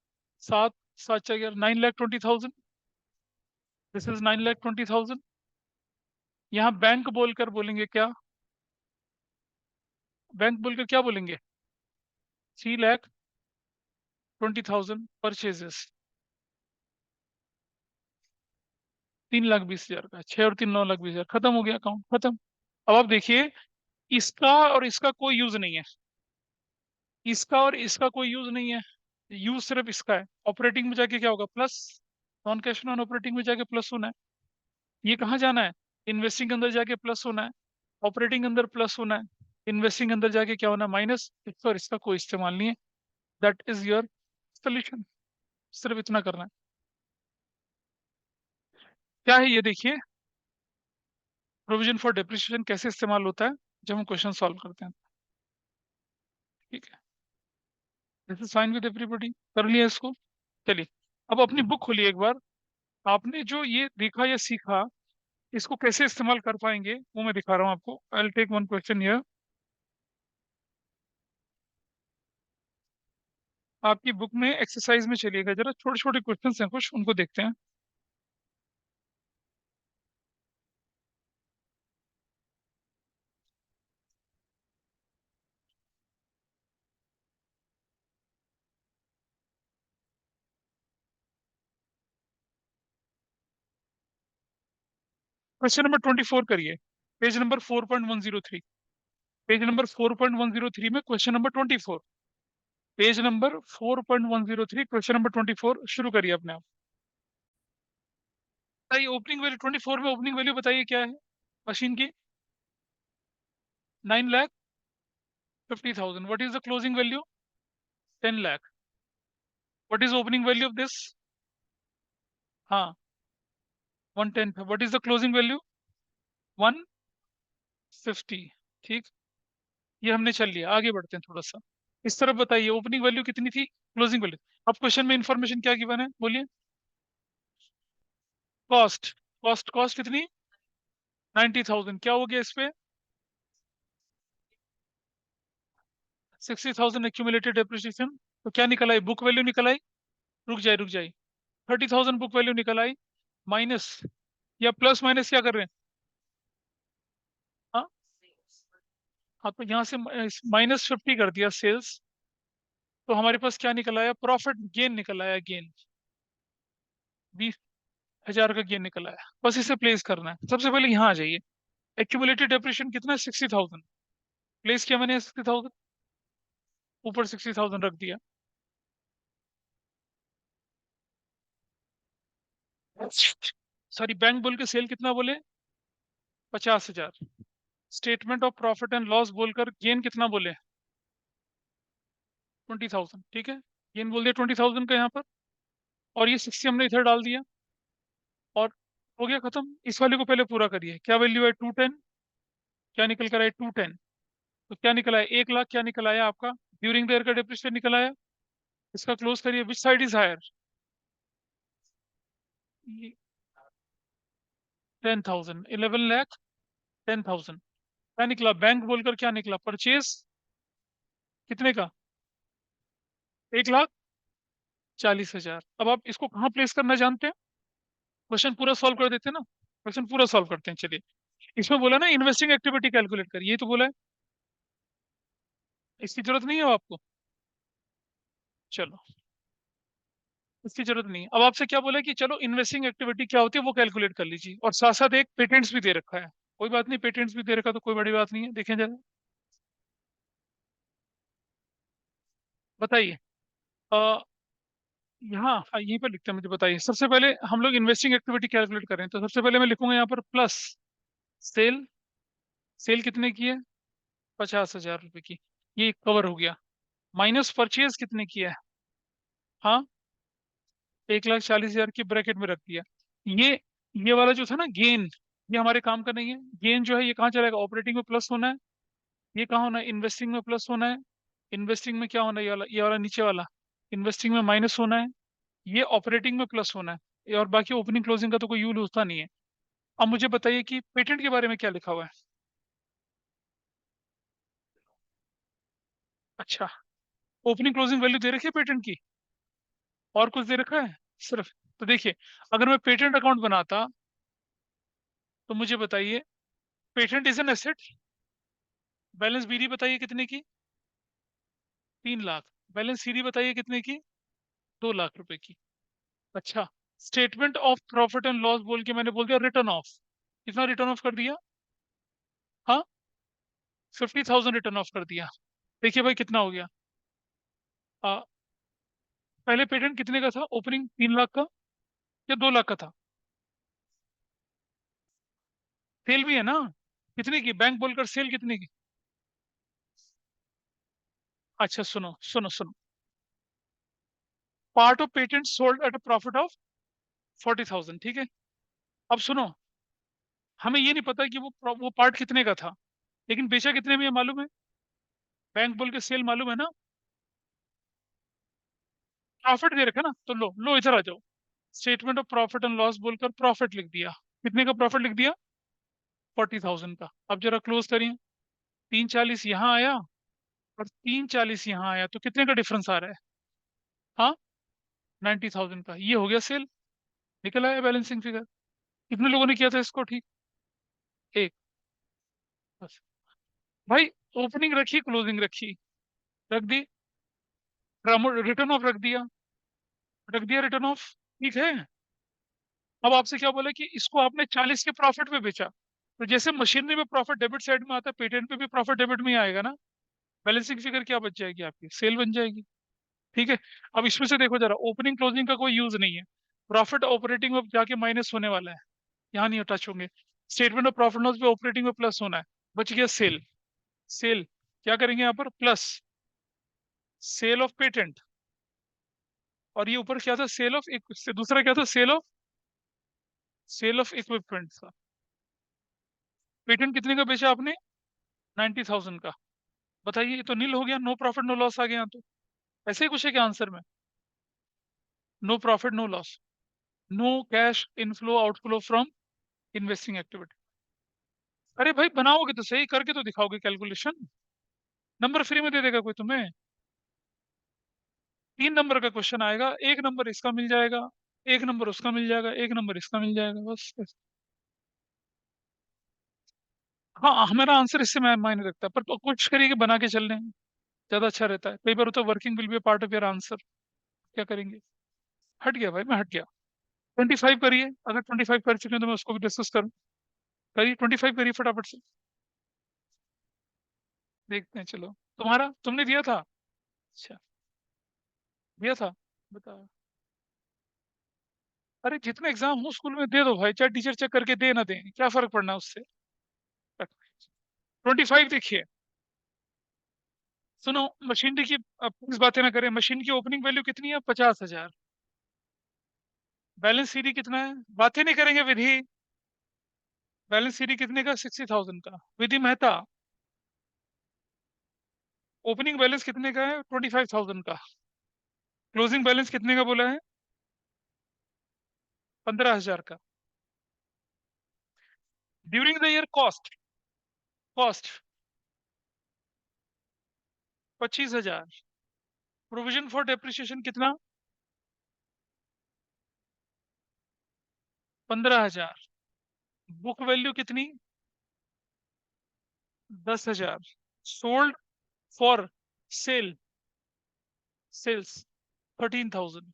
सात, 7 4 9,20,000। This is 9,20,000। यहाँ बैंक बोलकर बोलेंगे क्या? बैंक बोलकर क्या बोलेंगे? 3,20,000 परचेजेस। 3,20,000 का, 6 और 3 9,20,000, खत्म हो गया अकाउंट, खत्म। अब आप देखिए, इसका और इसका कोई यूज नहीं है। इसका और इसका कोई यूज नहीं है। यूज सिर्फ इसका है। ऑपरेटिंग में जाके क्या होगा? Plus. Non cash non operating में जाके प्लस होना है। ये कहाँ जाना है? इन्वेस्टिंग के अंदर जाके प्लस होना है। ऑपरेटिंग के अंदर प्लस होना है। इन्वेस्टिंग के अंदर जाके क्या होना है? माइनस। इसका और इसका कोई इस्तेमाल नहीं है। That is your solution. सिर्फ इतना करना है। क्या है ये देखिए, प्रोविजन फॉर डेप्रिसिएशन कैसे इस्तेमाल होता है जब हम क्वेश्चन सॉल्व करते हैं। ठीक है। This is fine with everybody, कर लिया इसको। चलिए, अब अपनी बुक खोलिए एक बार। आपने जो ये देखा या सीखा, इसको कैसे इस्तेमाल कर पाएंगे वो मैं दिखा रहा हूँ आपको। I will take one question here. आपकी बुक में एक्सरसाइज में चलिएगा जरा, छोटे छोटे क्वेश्चन हैं कुछ, उनको देखते हैं। क्वेश्चन नंबर 24 करिए। Page number 4.103। पेज नंबर 4.103 में question number 24। Page number 4.103, question number 24, शुरू करिए अपने आप। बताइए ओपनिंग वैल्यू 24 में, ओपनिंग वैल्यू बताइए क्या है मशीन की? 9,50,000। What is the closing value? 10 lakh. What is opening value of this? हाँ, 110। What is the closing value? 150। ठीक। ये हमने चल लिया, आगे बढ़ते हैं थोड़ा सा। इस तरफ बताइए ओपनिंग वैल्यू कितनी थी, क्लोजिंग वैल्यू। अब क्वेश्चन में इंफॉर्मेशन क्या गिवन है बोलिए? कॉस्ट। कॉस्ट कितनी? 90,000। क्या हो गया इस पे? 60,000 एक्यूमुलेटेड डेप्रिसिएशन। तो क्या निकल आई? बुक वैल्यू निकल आई। रुक जाए। 30,000 बुक वैल्यू निकल आई। माइनस या प्लस माइनस क्या कर रहे हैं? हाँ। हाँ, तो यहाँ से -50 कर दिया सेल्स। तो हमारे पास क्या निकल आया? प्रॉफिट गेन निकल आया, गेन। 20,000 का गेन निकल आया। बस इसे प्लेस करना है। सबसे पहले यहाँ आ जाइए। एक्यूमुलेटेड डेप्रिसिएशन कितना है? 60,000। प्लेस किया मैंने 60,000, ऊपर 60,000 रख दिया। सॉरी, बैंक बोल के सेल कितना बोले? 50,000। Statement of profit and loss बोलकर गेन कितना बोले? 20,000। ठीक है। गेन बोल दिया 20,000 का यहाँ पर। और ये 60 हमने इधर डाल दिया। और हो गया खत्म। इस वाले को पहले पूरा करिए। क्या वैल्यू है? 210। क्या निकल कर आया? 210। तो क्या निकल आया? 1 लाख क्या निकल आया आपका? ड्यूरिंग द ईयर का डिप्रिसिएशन निकल आया। इसका क्लोज करिए। Which side is higher? 10,000। 11,10,000। क्या निकला? बैंक बोलकर क्या निकला? परचेज कितने का? 1,40,000। अब आप इसको कहाँ प्लेस करना जानते हैं? क्वेश्चन पूरा सॉल्व कर देते हैं ना। क्वेश्चन पूरा सॉल्व करते हैं, चलिए। इसमें बोला ना इन्वेस्टिंग एक्टिविटी कैलकुलेट करिए, तो बोला है। इसकी जरूरत नहीं है आपको। चलो, इसकी जरूरत नहीं है। अब आपसे क्या बोला कि चलो इन्वेस्टिंग एक्टिविटी क्या होती है वो कैलकुलेट कर लीजिए, और साथ साथ एक पेटेंट्स भी दे रखा है। कोई बात नहीं, पेटेंट्स भी दे रखा तो कोई बड़ी बात नहीं है। देखें जरा, बताइए। अ, यहाँ यहीं पर लिखते हैं, मुझे बताइए। सबसे पहले हम लोग इन्वेस्टिंग एक्टिविटी कैलकुलेट करें तो सबसे पहले मैं लिखूंगा यहाँ पर प्लस सेल। सेल कितने की है? 50,000 रुपए की। ये कवर हो गया। माइनस परचेज कितने की है? हाँ, 1,40,000 की ब्रैकेट में रख दिया। ये ये वाला जो था ना गेन, ये हमारे काम का नहीं है। गेन जो है ये कहाँ चलेगा? ऑपरेटिंग में प्लस होना है। ये कहाँ होना है? इन्वेस्टिंग में प्लस होना है। इन्वेस्टिंग में क्या होना है? ये वाला नीचे वाला इन्वेस्टिंग में माइनस होना है। ये ऑपरेटिंग में प्लस होना है। और बाकी ओपनिंग क्लोजिंग का तो कोई यूज होता नहीं है। अब मुझे बताइए कि पेटेंट के बारे में क्या लिखा हुआ है? अच्छा, ओपनिंग क्लोजिंग वैल्यू दे रखी है पेटेंट की? और कुछ दे रखा है सिर्फ? तो देखिए, अगर मैं पेटेंट अकाउंट बनाता तो मुझे बताइए, patent is an asset. Balance B D कितने की? 3 लाख। बैलेंस सीडी बताइए कितने की? 2 लाख रुपए की। अच्छा, statement of profit and loss बोल के मैंने बोल दिया रिटर्न ऑफ। कितना रिटर्न ऑफ कर दिया? हाँ, 50,000 रिटर्न ऑफ कर दिया। देखिए भाई कितना हो गया। आ, पहले पेटेंट कितने का था? ओपनिंग 3 लाख का या 2 लाख का था? सेल भी है ना? कितने की? बैंक बोलकर सेल कितने की? अच्छा सुनो सुनो सुनो, part of patent sold at a profit of 40,000, ठीक है। अब सुनो, हमें ये नहीं पता कि वो पार्ट कितने का था, लेकिन बेचा कितने में ये मालूम है। बैंक बोल के सेल मालूम है ना। प्रॉफिट दे रखा ना, तो लो लो इधर आ जाओ। Statement of profit and loss बोलकर प्रॉफिट लिख दिया। कितने का प्रॉफिट लिख दिया? 40,000 का। अब जरा क्लोज करिए। 340 यहाँ आया और 340 यहाँ आया, तो कितने का डिफरेंस आ रहा है? हाँ, 90,000 का। ये हो गया सेल। निकल आया बैलेंसिंग फिगर। कितने लोगों ने किया था इसको ठीक? एक। बस भाई, ओपनिंग रखी क्लोजिंग रखी, रख दी। रिटर्न ऑफ रख दिया रिटर्न ऑफ, ठीक है। अब आपसे क्या बोला कि इसको आपने 40 के प्रॉफिट पे बेचा, तो जैसे मशीनरी में प्रॉफिट डेबिट साइड में आता है, पेटेंट पे भी प्रॉफिट डेबिट में ही आएगा ना। बैलेंसिंग फिगर क्या बच जाएगी आपकी? सेल बन जाएगी। ठीक है। अब इसमें से देखो जरा, ओपनिंग क्लोजिंग का कोई यूज नहीं है। प्रॉफिट ऑपरेटिंग में जाके माइनस होने वाला है, यहाँ नहीं टच होंगे। स्टेटमेंट ऑफ प्रॉफिट लॉस पे ऑपरेटिंग में प्लस होना है। बच गया सेल। सेल क्या करेंगे यहाँ पर? Plus sale of patent. और ये ऊपर क्या था? सेल ऑफ दूसरा क्या था? सेल ऑफ इक्विपमेंट का। पेटेंट कितने का बेचा आपने? 90,000 का। बताइए, ये तो नील हो गया, नो प्रॉफिट नो लॉस आ गया यहाँ तो। ऐसे ही कुछ है क्या आंसर में? No profit no loss, no cash inflow outflow from investing activity. अरे भाई बनाओगे तो सही, करके तो दिखाओगे कैलकुलेशन। नंबर फ्री में दे देगा कोई तुम्हें? 3 नंबर का क्वेश्चन आएगा, एक नंबर इसका मिल जाएगा, एक नंबर उसका मिल जाएगा, एक नंबर इसका मिल जाएगा, बस। हाँ, हमारा आंसर इससे मायने रखता है, पर कोशिश करिए कि बना के चलने, ज्यादा अच्छा रहता है। कई बार होता है working will be part of your answer. क्या करेंगे? हट गया भाई, मैं हट गया। 25 करिए, अगर 25 कर चुके हैं तो मैं उसको भी डिस्कस करूँ। करिए 25 करिए फटाफट से। देखते हैं, चलो। तुम्हारा तुमने दिया था? अच्छा, दिया था। बताओ। अरे जितने एग्जाम हो स्कूल में दे दो भाई, चाहे टीचर चेक करके दे ना दे, क्या फर्क पड़ना है उससे। 25 देखिए। सुनो, मशीनरी की प्लीज बातें ना करें। मशीन की ओपनिंग वैल्यू कितनी है? 50,000। बैलेंस सीडी कितना है? बातें नहीं करेंगे विधि। बैलेंस सीडी कितने का? 60,000 का। विधि मेहता, ओपनिंग बैलेंस कितने का है? 25,000 का। क्लोजिंग बैलेंस कितने का बोला है? 15,000 का। During the year cost, cost 25,000। Provision for depreciation कितना? 15,000। बुक वैल्यू कितनी? 10,000। Sold for sale, sales 13,000।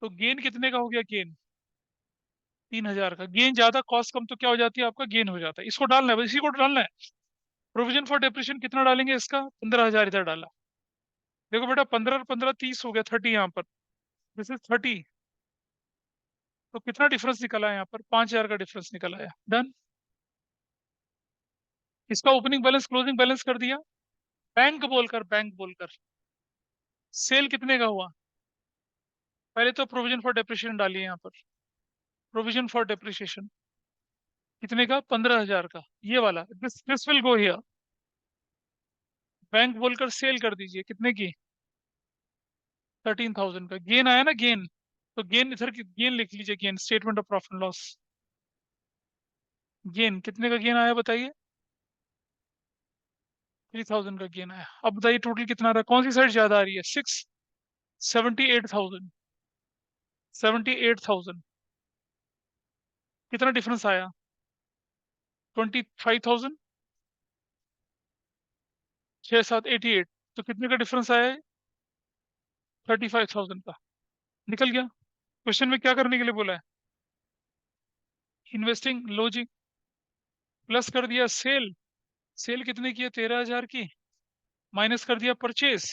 तो गेन कितने का हो गया? गेन 3,000 का। गेन ज्यादा कॉस्ट कम, तो क्या हो जाती है आपका? गेन हो जाता है। इसको डालना है, बस इसी को डालना है। प्रोविजन फॉर डेप्रिसिएशन कितना डालेंगे इसका? 15,000 इधर डाला। देखो बेटा, 15 और 15 30 हो गया, 30 यहाँ पर। This is 30। तो कितना डिफरेंस निकला है यहाँ पर? 5,000 का डिफरेंस निकला है। डन। इसका ओपनिंग बैलेंस क्लोजिंग बैलेंस कर दिया। बैंक बोलकर, बैंक बोलकर। सेल कितने का हुआ? पहले तो प्रोविजन फॉर डेप्रिसिएशन डालिए यहाँ पर। प्रोविजन फॉर डेप्रिसिएशन कितने का? 15,000 का। ये वाला, this will go here. Bank बोलकर सेल कर दीजिए, कितने की? 13,000 का। गेन आया ना, गेन। तो गेन इधर की गेन लिख लीजिए, gain, statement of profit and loss. Gain कितने का गेन आया बताइए? 3,000 का गेन आया। अब बताइए टोटल कितना आ रहा है, कौन सी साइड ज्यादा आ रही है? 78,000। 78,000। कितना डिफरेंस आया? 25,000। 6, 7, 88। तो कितने का डिफरेंस आया है? 35,000 का। निकल गया। क्वेश्चन में क्या करने के लिए बोला है? Investing logic. प्लस कर दिया सेल। सेल कितने की है? 13,000 की। माइनस कर दिया परचेज।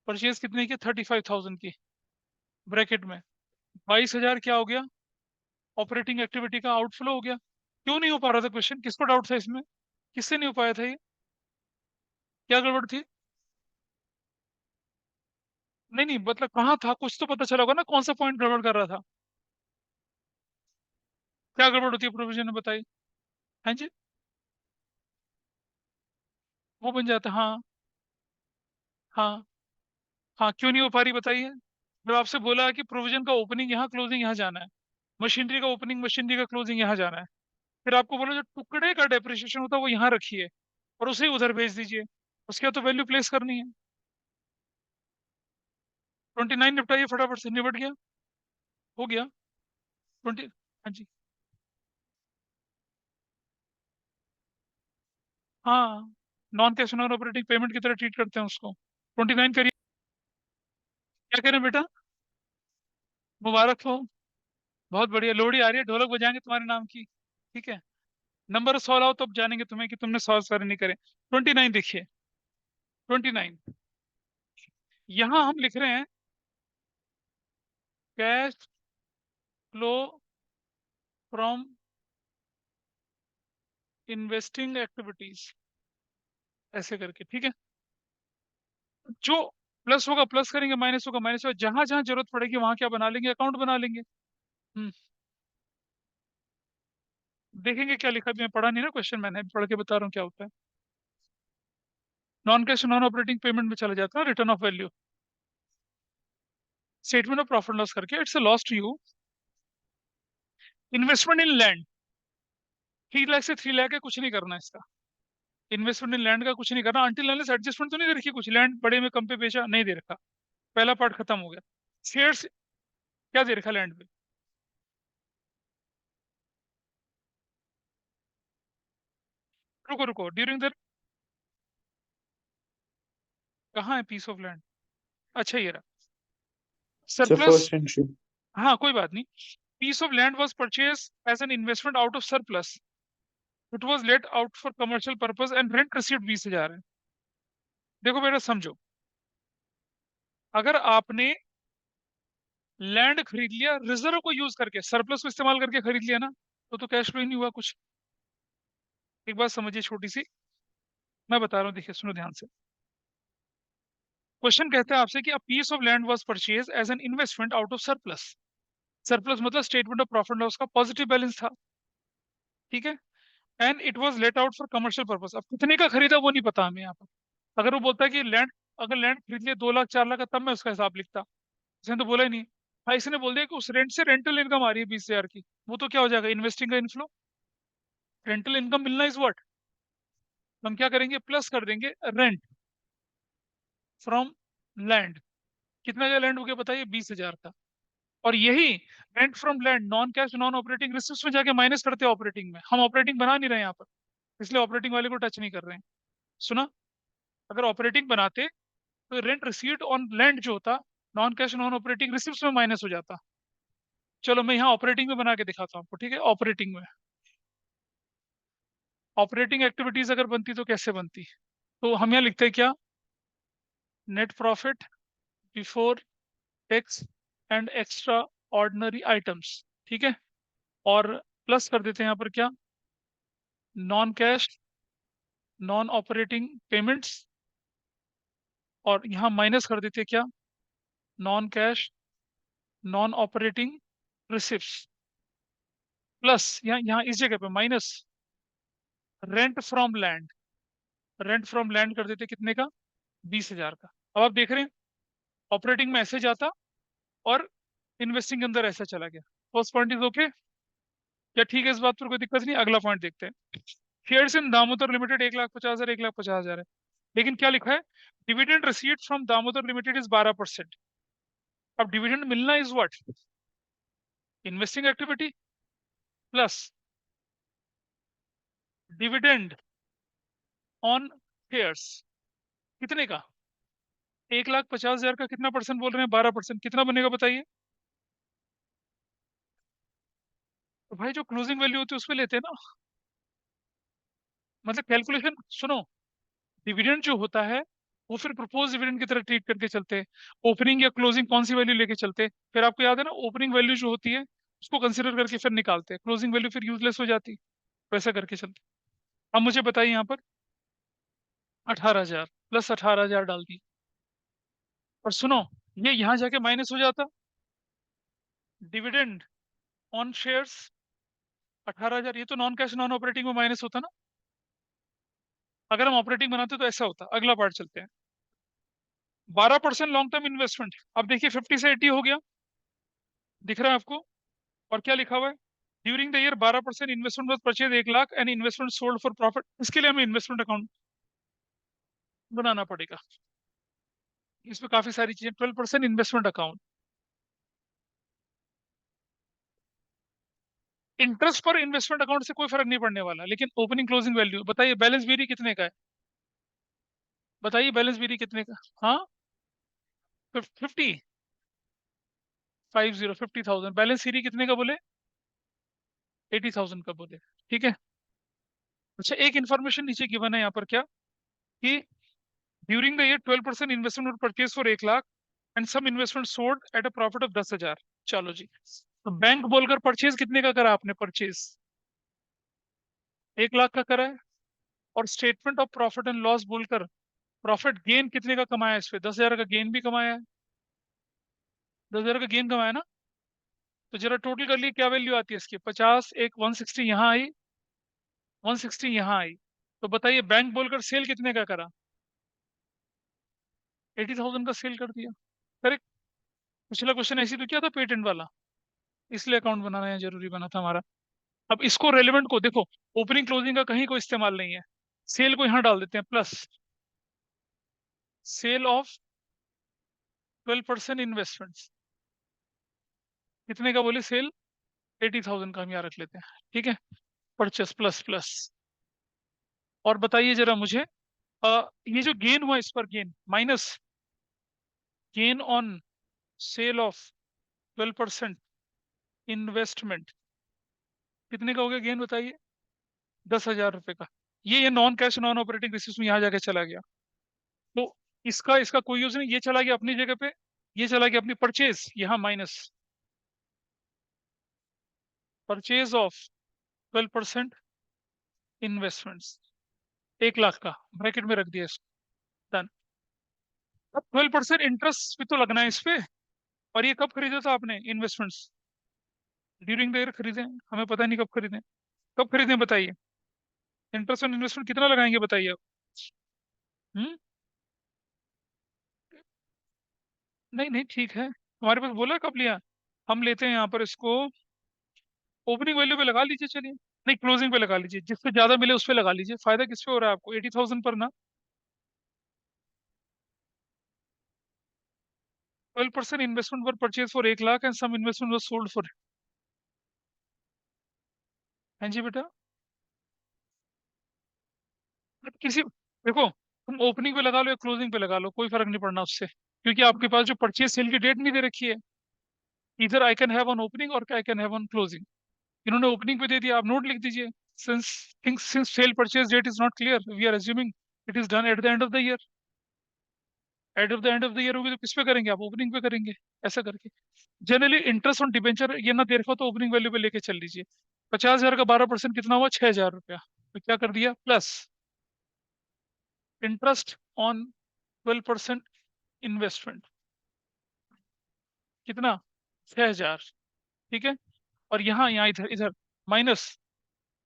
परचेज कितने की? 35,000 की। ब्रैकेट में 22,000 क्या हो गया? ऑपरेटिंग एक्टिविटी का आउटफ्लो हो गया। क्यों नहीं हो पा रहा था? क्वेश्चन किसको डाउट था इसमें? किससे नहीं हो पाया था ये? क्या गड़बड़ थी? नहीं नहीं, मतलब कहाँ था, कुछ तो पता चला होगा ना, कौन सा पॉइंट गड़बड़ कर रहा था? क्या गड़बड़ होती है प्रोविजन में, बताइए। हाँ जी। वो बन जाता, हाँ। हाँ। हाँ, क्यों नहीं हो पा रही बताइए। जब आपसे बोला है कि प्रोविजन का ओपनिंग यहाँ, क्लोजिंग यहाँ जाना है। मशीनरी का ओपनिंग, मशीनरी का क्लोजिंग यहाँ जाना है। फिर आपको बोला जो टुकड़े का डेप्रिसिएशन होता है वो यहाँ रखिए, और उसे ही उधर भेज दीजिए। उसके बाद तो वैल्यू प्लेस करनी है। 29 निपटाइए फटाफट से, निपट गया। हो गया। 20। हाँ जी। हाँ, non cash non operating payment की तरह ट्रीट करते हैं उसको। 29 करिए। क्या कह रहे हैं बेटा? मुबारक हो। बहुत बढ़िया, लोहड़ी आ रही है, ढोलक बजाएंगे तुम्हारे नाम की। ठीक है। नंबर 16 आओ तब जानेंगे तुम्हें कि तुमने 100 सारे नहीं करे। 29 देखिए। 29। यहाँ हम लिख रहे हैं cash flow from investing activities, ऐसे करके, ठीक है। जो प्लस होगा प्लस करेंगे, माइनस होगा माइनस होगा, जहां जहां जरूरत पड़ेगी वहां क्या बना लेंगे? अकाउंट बना लेंगे। हम्म। देखेंगे क्या लिखा भी, मैं पढ़ा नहीं ना क्वेश्चन, मैंने अभी पढ़ के बता रहा हूँ क्या होता है। Non cash non operating payment में चला जाता है, return of value. Statement of profit loss करके, it's a loss to you. Investment in land, 3 lakh से 3 लाख है, कुछ नहीं करना इसका। इन्वेस्टमेंट इन लैंड का कुछ नहीं करना, अंटिल अनलेस एडजस्टमेंट तो नहीं दे रखी, कुछ लैंड बड़े में कम पे बेचा नहीं दे रखा। पहला पार्ट खत्म हो गया। शेयर्स क्या दे रखा लैंड पे? रुको रुको, ड्यूरिंग द, कहाँ है पीस ऑफ लैंड? अच्छा ये रहा। It's a surplus. first entry. हाँ कोई बात नहीं। Piece of land was purchase as an investment out of surplus. It was let out for commercial purpose and rent received 20,000 है। देखो बेटा समझो, अगर आपने लैंड खरीद लिया रिजर्व को यूज करके, सरप्लस को इस्तेमाल करके खरीद लिया ना, तो कैश फ्लो ही नहीं हुआ कुछ। एक बात समझिए छोटी सी, मैं बता रहा हूँ, देखिए सुनो ध्यान से। क्वेश्चन कहता है आपसे कि a piece of land was purchase as an investment out of surplus. Surplus मतलब स्टेटमेंट ऑफ प्रॉफिट लॉस का पॉजिटिव बैलेंस था, ठीक है। And it was let out for commercial purpose. अब कितने का खरीदा वो नहीं पता हमें यहाँ पर। अगर वो बोलता है कि लैंड, अगर लैंड खरीद लिया 2 लाख 4 लाख का, तब मैं उसका हिसाब लिखता। इसने तो बोला ही नहीं। हाँ, इसने बोल दिया कि उस रेंट से रेंटल इनकम आ रही है 20,000 की, वो तो क्या हो जाएगा? इन्वेस्टिंग का इनफ्लो। रेंटल इनकम मिलना इज व्हाट? हम क्या करेंगे? प्लस कर देंगे रेंट फ्रॉम लैंड। कितना का लैंड हो गया बताइए? 20,000 का। और यही rent from land non cash non operating receipt में जाके माइनस करते हैं ऑपरेटिंग में। हम ऑपरेटिंग बना नहीं रहे यहाँ पर, इसलिए ऑपरेटिंग वाले को टच नहीं कर रहे हैं। सुना? अगर ऑपरेटिंग बनाते तो रेंट रिसीट ऑन लैंड जो होता, non cash non operating receipt में माइनस हो जाता। चलो मैं यहाँ ऑपरेटिंग में बना के दिखाता हूँ आपको, ठीक है। ऑपरेटिंग में, ऑपरेटिंग एक्टिविटीज अगर बनती तो कैसे बनती? तो हम यहाँ लिखते हैं क्या? Net profit before tax and extra ordinary items, ठीक है। और प्लस कर देते हैं यहाँ पर क्या? Non cash non operating payments और यहाँ माइनस कर देते क्या, non cash non operating receipt, plus यहाँ यहाँ इस जगह पे minus rent from land, rent from land कर देते कितने का, 20,000 का। अब आप देख रहे हैं ऑपरेटिंग में ऐसे जाता और इन्वेस्टिंग के अंदर ऐसा चला गया। फर्स्ट पॉइंट इज ओके, क्या ठीक है, इस बात पर कोई दिक्कत नहीं। अगला पॉइंट देखते हैं। शेयर्स इन दामोदर लिमिटेड 1,50,000, 1,50,000 है, लेकिन क्या लिखा है, dividend receipt from Damodar limited is 12%। अब डिविडेंड मिलना is what, investing activity plus dividend on shares, कितने का, 1,50,000 का कितना परसेंट बोल रहे हैं, 12%, कितना बनेगा बताइए। तो भाई जो क्लोजिंग वैल्यू होती है उस पे लेते हैं ना, मतलब कैलकुलेशन सुनो, डिविडेंड जो होता है वो फिर प्रपोज डिविडेंड की तरह ट्रीट करके चलते हैं। ओपनिंग या क्लोजिंग कौन सी वैल्यू लेके चलते हैं, फिर आपको याद है ना, ओपनिंग वैल्यू जो होती है उसको कंसिडर करके फिर निकालते हैं, क्लोजिंग वैल्यू फिर यूजलेस हो जाती है, वैसा करके चलते हैं। अब मुझे बताइए यहाँ पर 18,000 प्लस 18,000 डाल दी, और सुनो ये यहाँ जाके माइनस हो जाता, डिविडेंड ऑन शेयर्स 18,000, ये तो नॉन कैश नॉन ऑपरेटिंग में माइनस होता ना, अगर हम ऑपरेटिंग बनाते तो ऐसा होता। अगला पार्ट चलते हैं, 12% लॉन्ग टर्म इन्वेस्टमेंट। अब देखिए 50 से 80 हो गया, दिख रहा है आपको, और क्या लिखा हुआ है, during the year 12% investment was purchase 1,00,000 and investment sold for profit. इसके लिए हमें इन्वेस्टमेंट अकाउंट बनाना पड़ेगा, इसमें काफी सारी चीजें। 12% इन्वेस्टमेंट अकाउंट, इंटरेस्ट पर इन्वेस्टमेंट अकाउंट से कोई फर्क नहीं पड़ने वाला, लेकिन ओपनिंग क्लोजिंग वैल्यू बताइए, बैलेंस बीरी कितने का है, बताइए बैलेंस बीरी कितने का, हाँ 50, 50,000, बैलेंस सीरी कितने का बोले, 80,000 का बोले, ठीक है। अच्छा एक इन्फॉर्मेशन नीचे गिवन है यहाँ पर, क्या कि during the year 12% investment purchase for 1,00,000 and some investment sold at a profit of 10,000। चलो जी, तो बैंक बोलकर परचेज कितने का करा आपने, परचेज 1,00,000 का करा है, और statement of profit and loss बोलकर प्रॉफिट गेन कितने का कमाया है, इस पे 10,000 का गेन भी कमाया है, 10,000 का गेन कमाया ना। तो जरा टोटल कर लिए क्या वैल्यू आती है इसकी, 50, एक 160 यहाँ आई, 160 यहाँ आई, तो बताइए बैंक बोलकर सेल कितने का करा, 80,000 का सेल कर दिया, करेक्ट। पिछला क्वेश्चन ऐसी तो क्या था, पेटेंट वाला, इसलिए अकाउंट बनाना है जरूरी बना था हमारा। अब इसको रेलेवेंट को देखो, ओपनिंग क्लोजिंग का कहीं कोई इस्तेमाल नहीं है, सेल को यहाँ डाल देते हैं, प्लस सेल ऑफ 12% इन्वेस्टमेंट, कितने का बोले सेल, 80,000 का हम यहाँ रख लेते हैं, ठीक है। परचेस प्लस प्लस, और बताइए जरा मुझे, ये जो गेन हुआ इस पर gain minus gain on sale of 12% investment, कितने का हो गया गेन बताइए, 10,000 रुपए का। ये non cash non operating receipt में यहाँ जाके चला गया, तो इसका इसका कोई यूज नहीं, ये चला गया अपनी जगह पे, ये चला गया अपनी परचेज, यहाँ माइनस परचेज ऑफ 12% इन्वेस्टमेंट्स, 1,00,000 का ब्रैकेट में रख दिया इसको, डन। अब 12% इंटरेस्ट भी तो लगना है इस पे, और ये कब खरीदा था आपने इन्वेस्टमेंट्स, ड्यूरिंग द ईयर खरीदे हैं, हमें पता नहीं कब खरीदे, कब खरीदे बताइए, इंटरेस्ट ऑन इन्वेस्टमेंट कितना लगाएंगे बताइए आप। हम्म, नहीं नहीं ठीक है, हमारे पास बोला कब लिया, हम लेते हैं यहाँ पर इसको, ओपनिंग वैल्यू पे लगा लीजिए चलिए, नहीं क्लोजिंग पे लगा लीजिए, जिससे ज्यादा मिले उस पे लगा लीजिए, फायदा किस पे हो रहा है आपको, 80,000 पर ना, 12% इन्वेस्टमेंट पर purchase for 1,00,000 and some investment was sold for, हाँ जी बेटा। अब किसी देखो, तुम ओपनिंग पे लगा लो या क्लोजिंग पे लगा लो, कोई फर्क नहीं पड़ना उससे, क्योंकि आपके पास जो परचेज सेल की डेट नहीं दे रखी है, इधर I can have on opening और I can have on closing, इन्होंने ओपनिंग पे दे दिया, आप नोट लिख दीजिए, since things since sale purchase date is not clear we are assuming it is done at the end of the year, end of the year होगी तो किस पे करेंगे आप, ओपनिंग पे करेंगे, ऐसा करके। जनरली इंटरेस्ट ऑन डिबेंचर ये ना दे रखा तो ओपनिंग वैल्यू पे लेके चल लीजिए, 50,000 का 12% कितना हुआ, 6,000 रुपया, तो क्या कर दिया, प्लस इंटरेस्ट ऑन 12% इन्वेस्टमेंट कितना, 6,000, ठीक है। और यहाँ इधर इधर माइनस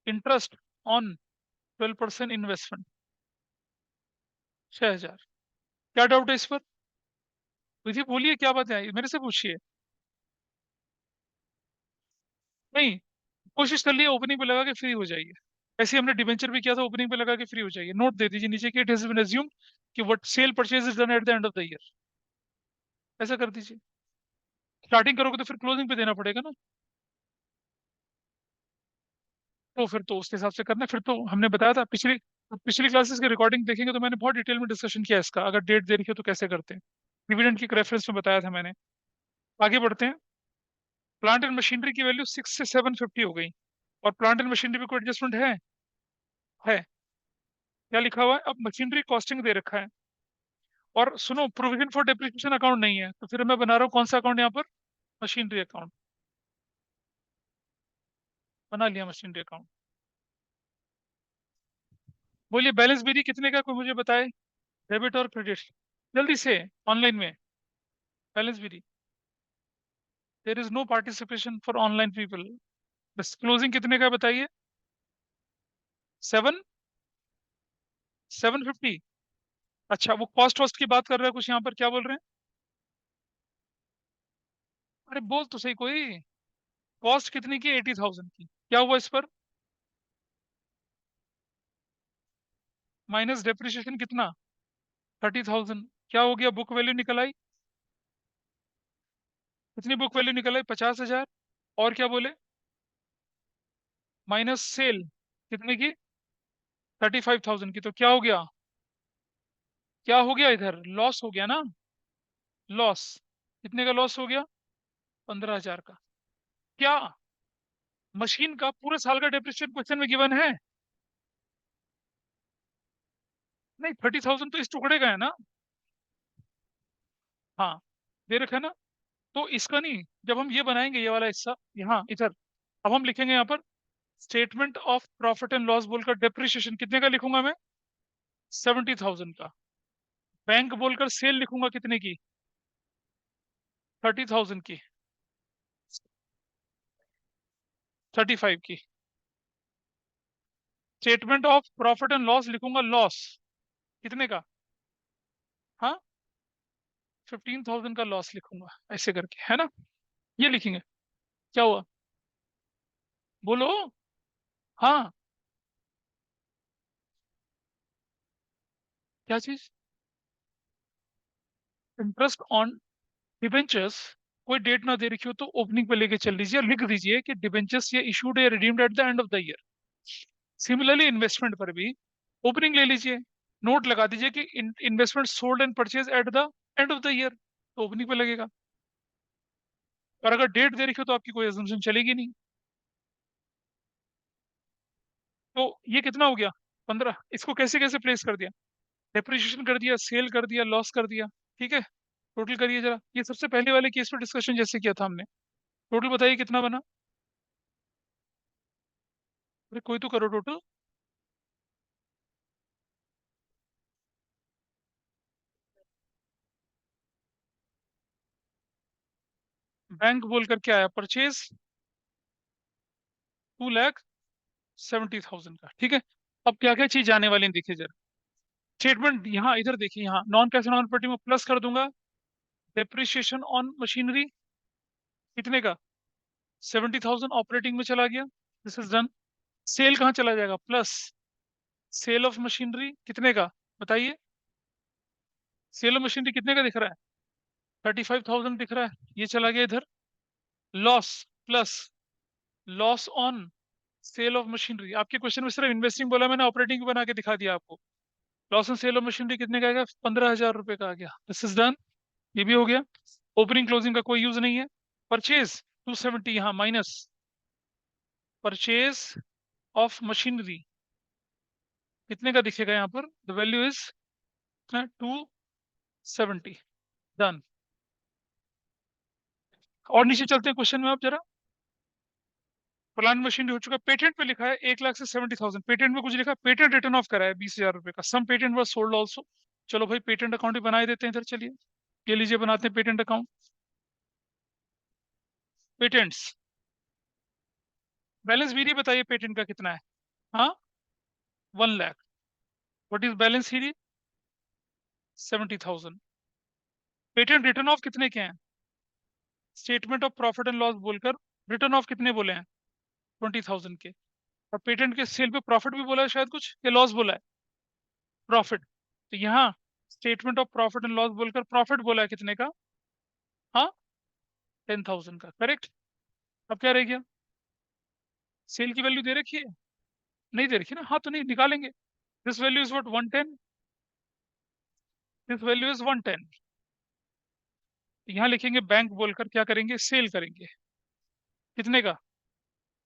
इंटरेस्ट ऑन 12% इन्वेस्टमेंट, 6,000। क्या डाउट है इस पर? मुझे बोलिए क्या बात है, मेरे से पूछिए। नहीं, कोशिश कर लिए ओपनिंग पे लगा के फ्री हो जाइए। ऐसे ही हमने डिबेंचर भी किया था, ओपनिंग पे लगा के फ्री हो जाइए। नोट दे दीजिए नीचे कि इट हैज बीन अज्यूम्ड कि what cell purchase is done at the end of the year. ऐसा कर दीजिए। स्टार्टिंग करोगे तो फिर क्लोजिंग पे देना पड़ेगा ना, तो फिर तो उसके हिसाब से करना। फिर तो हमने बताया था पिछली पिछली क्लासेस की रिकॉर्डिंग देखेंगे तो मैंने बहुत डिटेल में डिस्कशन किया इसका, अगर डेट दे रही है तो कैसे करते हैं। डिविडेंड की रेफरेंस में बताया था मैंने। आगे बढ़ते हैं। प्लांट एंड मशीनरी की वैल्यू 6 से 750 हो गई, और प्लांट एंड मशीनरी पे कोई एडजस्टमेंट है। क्या लिखा हुआ है? अब मशीनरी कॉस्टिंग दे रखा है, और सुनो प्रोविजन फॉर डेप्रिसिएशन अकाउंट नहीं है, तो फिर मैं बना रहा हूँ कौन सा अकाउंट यहाँ पर? Machinery account. बना लिया मशीनरी अकाउंट। बोलिए बैलेंस बीडी कितने का, कोई मुझे बताए, डेबिट और क्रेडिट, जल्दी से, ऑनलाइन में। Balance BD, there is no participation for online people. बस क्लोजिंग कितने का बताइए? 750। अच्छा, वो कॉस्ट वॉस्ट की बात कर रहे हैं कुछ यहाँ पर, क्या बोल रहे हैं? अरे बोल तो सही कोई। कॉस्ट कितनी की? 80,000 की। क्या हुआ इस पर? माइनस डेप्रिसिएशन कितना? 30,000। क्या हो गया? बुक वैल्यू निकल आई। कितनी बुक वैल्यू निकल आई? 50,000। और क्या बोले? माइनस सेल कितने की? 35,000 की। तो क्या हो गया? क्या हो गया? इधर लॉस हो गया ना। लॉस कितने का लॉस हो गया? 15,000 का। क्या मशीन का पूरे साल का डेप्रिसिएशन क्वेश्चन में गिवन है? नहीं, 30,000 तो इस टुकड़े का है ना। हाँ, दे रखा है ना। तो इसका नहीं, जब हम ये बनाएंगे ये वाला हिस्सा यहाँ इधर, अब हम लिखेंगे यहाँ पर statement of profit and loss बोलकर डेप्रिसिएशन कितने का लिखूंगा मैं? 70,000 का। बैंक बोलकर सेल लिखूंगा कितने की? 30,000 की। 35 की। Statement of profit and loss लिखूंगा लॉस कितने का? हाँ, 15,000 का लॉस लिखूंगा, ऐसे करके, है ना। ये लिखेंगे। क्या हुआ? बोलो। हाँ। क्या चीज? इंटरेस्ट ऑन डिबेंचर्स, कोई डेट ना दे रखी हो तो ओपनिंग पे लेके चल लीजिए, और लिख दीजिए कि डिबेंचर्स ये इशूड या redeemed eight the end of the year. Similarly investment पर भी ओपनिंग ले लीजिए, नोट लगा दीजिए कि investment sold and purchase eight the end of the year, तो ओपनिंग पे लगेगा। और अगर डेट दे रखी हो तो आपकी कोई एजम्पशन चलेगी नहीं। तो ये कितना हो गया? 15। इसको कैसे कैसे प्लेस कर दिया? डेप्रिसिएशन कर दिया, सेल कर दिया, लॉस कर दिया, ठीक है। टोटल करिए जरा, ये सबसे पहले वाले केस पर डिस्कशन जैसे किया था हमने। टोटल बताइए कितना बना? अरे कोई तो करो टोटल। बैंक बोलकर क्या आया? परचेज 2,70,000 का, ठीक है। अब क्या क्या चीज आने वाली है देखिए जरा। स्टेटमेंट यहाँ इधर देखिए, यहाँ नॉन कैश नॉन ऑपरेटिंग में प्लस कर दूंगा। डेप्रिसिएशन ऑन मशीनरी कितने का? 70,000 ऑपरेटिंग में चला गया, दिस इज डन। सेल कहाँ चला जाएगा? प्लस सेल ऑफ मशीनरी कितने का बताइए? सेल ऑफ मशीनरी कितने का दिख रहा है? 35,000 दिख रहा है, ये चला गया इधर। Loss plus loss on sale of machinery. आपके क्वेश्चन में सिर्फ इन्वेस्टिंग बोला, मैंने ऑपरेटिंग बना के दिखा दिया आपको। Loss on sale of machinery कितने का आएगा? 15,000 रुपए का आ गया, दिस इज डन। ये भी हो गया। ओपनिंग क्लोजिंग का कोई यूज नहीं है। परचेज 270, यहाँ माइनस परचेज ऑफ मशीनरी कितने का दिखेगा यहाँ पर? The value is 270, done. और नीचे चलते हैं क्वेश्चन में आप जरा। प्लांट मशीनरी हो चुका। पेटेंट पे लिखा है 1,70,000। पेटेंट में कुछ लिखा है? पेटेंट रिटर्न ऑफ करा है 20,000 रुपए का। सम पेटेंट वॉज सोल्ड ऑल्सो। चलो भाई पेटेंट अकाउंट भी बना ही देते हैं इधर, चलिए। ये लीजिए बनाते हैं पेटेंट अकाउंट। पेटेंट्स, बैलेंस भी बताइए पेटेंट का कितना है। हाँ, 1 lakh. What is balance he? 70,000। Patent return of कितने के हैं? Statement of profit and loss बोलकर रिटर्न ऑफ कितने बोले हैं? 20,000 के। और पेटेंट के सेल पे प्रॉफिट भी बोला है शायद कुछ, या लॉस बोला है? प्रॉफिट। तो यहाँ statement of profit and loss बोलकर प्रॉफिट बोला है कितने का? हाँ, 10,000 का। करेक्ट। अब क्या रह गया? सेल की वैल्यू दे रखी है? नहीं दे रखी ना, हाँ तो नहीं निकालेंगे। This value is what? 110। This value is 110। यहाँ लिखेंगे बैंक बोलकर, क्या करेंगे? सेल करेंगे। कितने का?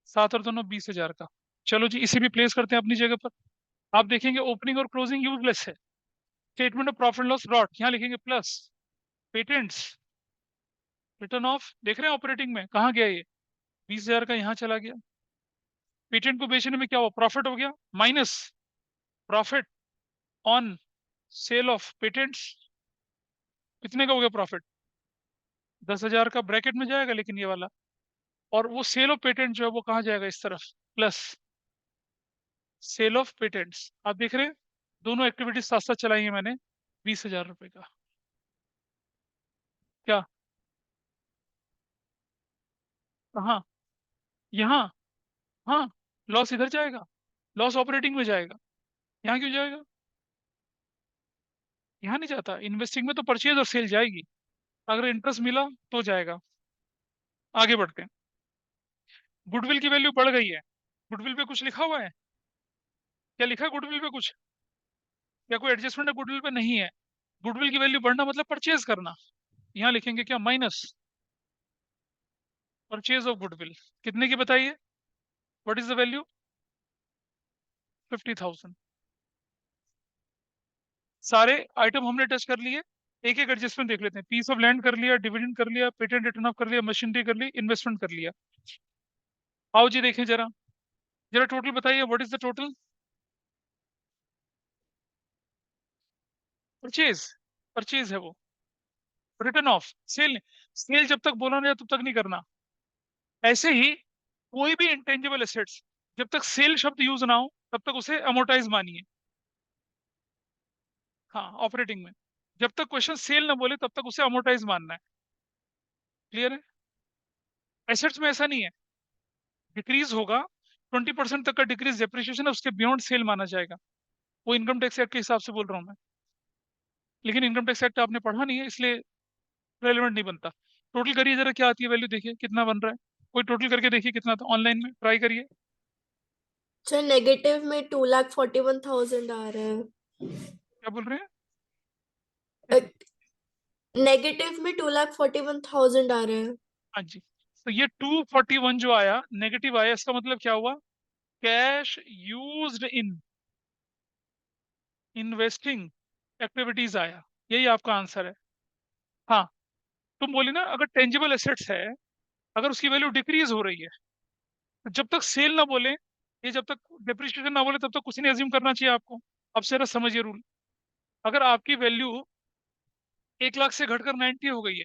7 और दोनों 20,000 का। चलो जी, इसे भी प्लेस करते हैं अपनी जगह पर। आप देखेंगे ओपनिंग और क्लोजिंग यूजलेस है। Statement of profit loss wrote, यहाँ लिखेंगे प्लस। पेटेंट्स, रिटर्न ऑफ देख रहे हैं ऑपरेटिंग में कहाँ गया ये? 20,000 का यहाँ चला गया। पेटेंट को बेचने में क्या हुआ? प्रॉफिट हो गया, minus profit on sale of patents. कितने का हो गया प्रॉफिट? 10,000 का ब्रैकेट में जाएगा लेकिन ये वाला। और वो सेल ऑफ पेटेंट जो है वो कहाँ जाएगा? इस तरफ, प्लस सेल ऑफ पेटेंट्स। आप देख रहे हैं दोनों एक्टिविटीज साथ साथ चलाई है मैंने। 20,000 रुपए का। क्या? कहाँ? यहाँ। हाँ, लॉस इधर जाएगा, लॉस ऑपरेटिंग में जाएगा। यहाँ क्यों जाएगा? यहाँ नहीं जाता। इन्वेस्टिंग में तो परचेज और सेल जाएगी, अगर इंटरेस्ट मिला तो जाएगा। आगे बढ़ते हैं। गुडविल की वैल्यू बढ़ गई है। गुडविल पे कुछ लिखा हुआ है? क्या लिखा है गुडविल पे कुछ? या कोई एडजस्टमेंट है गुडविल पे? नहीं है। गुडविल की वैल्यू बढ़ना मतलब परचेज करना। यहाँ लिखेंगे क्या? Minus purchase of goodwill. कितने की बताइए? What is the value? 50,000। सारे आइटम हमने टच कर लिए। एक एक एडजस्टमेंट देख लेते हैं। पीस ऑफ लैंड कर लिया, डिविडेंड कर लिया, पेटेंट रिटर्न ऑफ कर लिया, मशीनरी कर ली, इन्वेस्टमेंट कर लिया। आओ जी देखें जरा, जरा टोटल बताइए। What is the total? Purchase. Purchase है वो। Return of cell. सेल जब तक बोला नहीं तब तक नहीं करना। ऐसे ही कोई भी इंटेंजिबल एसेट्स जब तक सेल शब्द यूज ना हो तब तक उसे अमोर्टाइज मानिए। हाँ, ऑपरेटिंग में जब तक क्वेश्चन सेल ना बोले तब तक उसे अमोर्टाइज मानना है। क्लियर है? एसेट्स में ऐसा नहीं है। डिक्रीज होगा, 20% तक का डिक्रीज डेप्रिसिएशन है, उसके बियॉन्ड सेल माना जाएगा। वो इनकम टैक्स एक्ट के हिसाब से बोल रहा हूँ मैं। लेकिन इनकम टैक्स एक्ट आपने पढ़ा नहीं है, इसलिए रेलिवेंट नहीं बनता। टोटल करिए जरा, क्या आती है वैल्यू, देखिए कितना बन रहा है। कोई टोटल करके देखिए कितना था, ऑनलाइन में ट्राई करिए। सर नेगेटिव में 2,41,000 आ रहा है। क्या बोल रहे हैं? नेगेटिव में 2,41,000 आ रहा है। हाँ जी। तो ये 241 जो आया नेगेटिव आया, इसका मतलब क्या हुआ? Cash used in investing activities आया। यही आपका आंसर है। हाँ, तुम बोली ना अगर टेंजिबल एसेट्स है, अगर उसकी वैल्यू डिक्रीज हो रही है, तो जब तक सेल ना बोले, ये जब तक डिप्रिसिएशन ना बोले तब तक कुछ नहीं अज्यूम करना चाहिए आपको। अब जरा समझिए रूल। अगर आपकी वैल्यू 1 लाख से घटकर 90 हो गई है,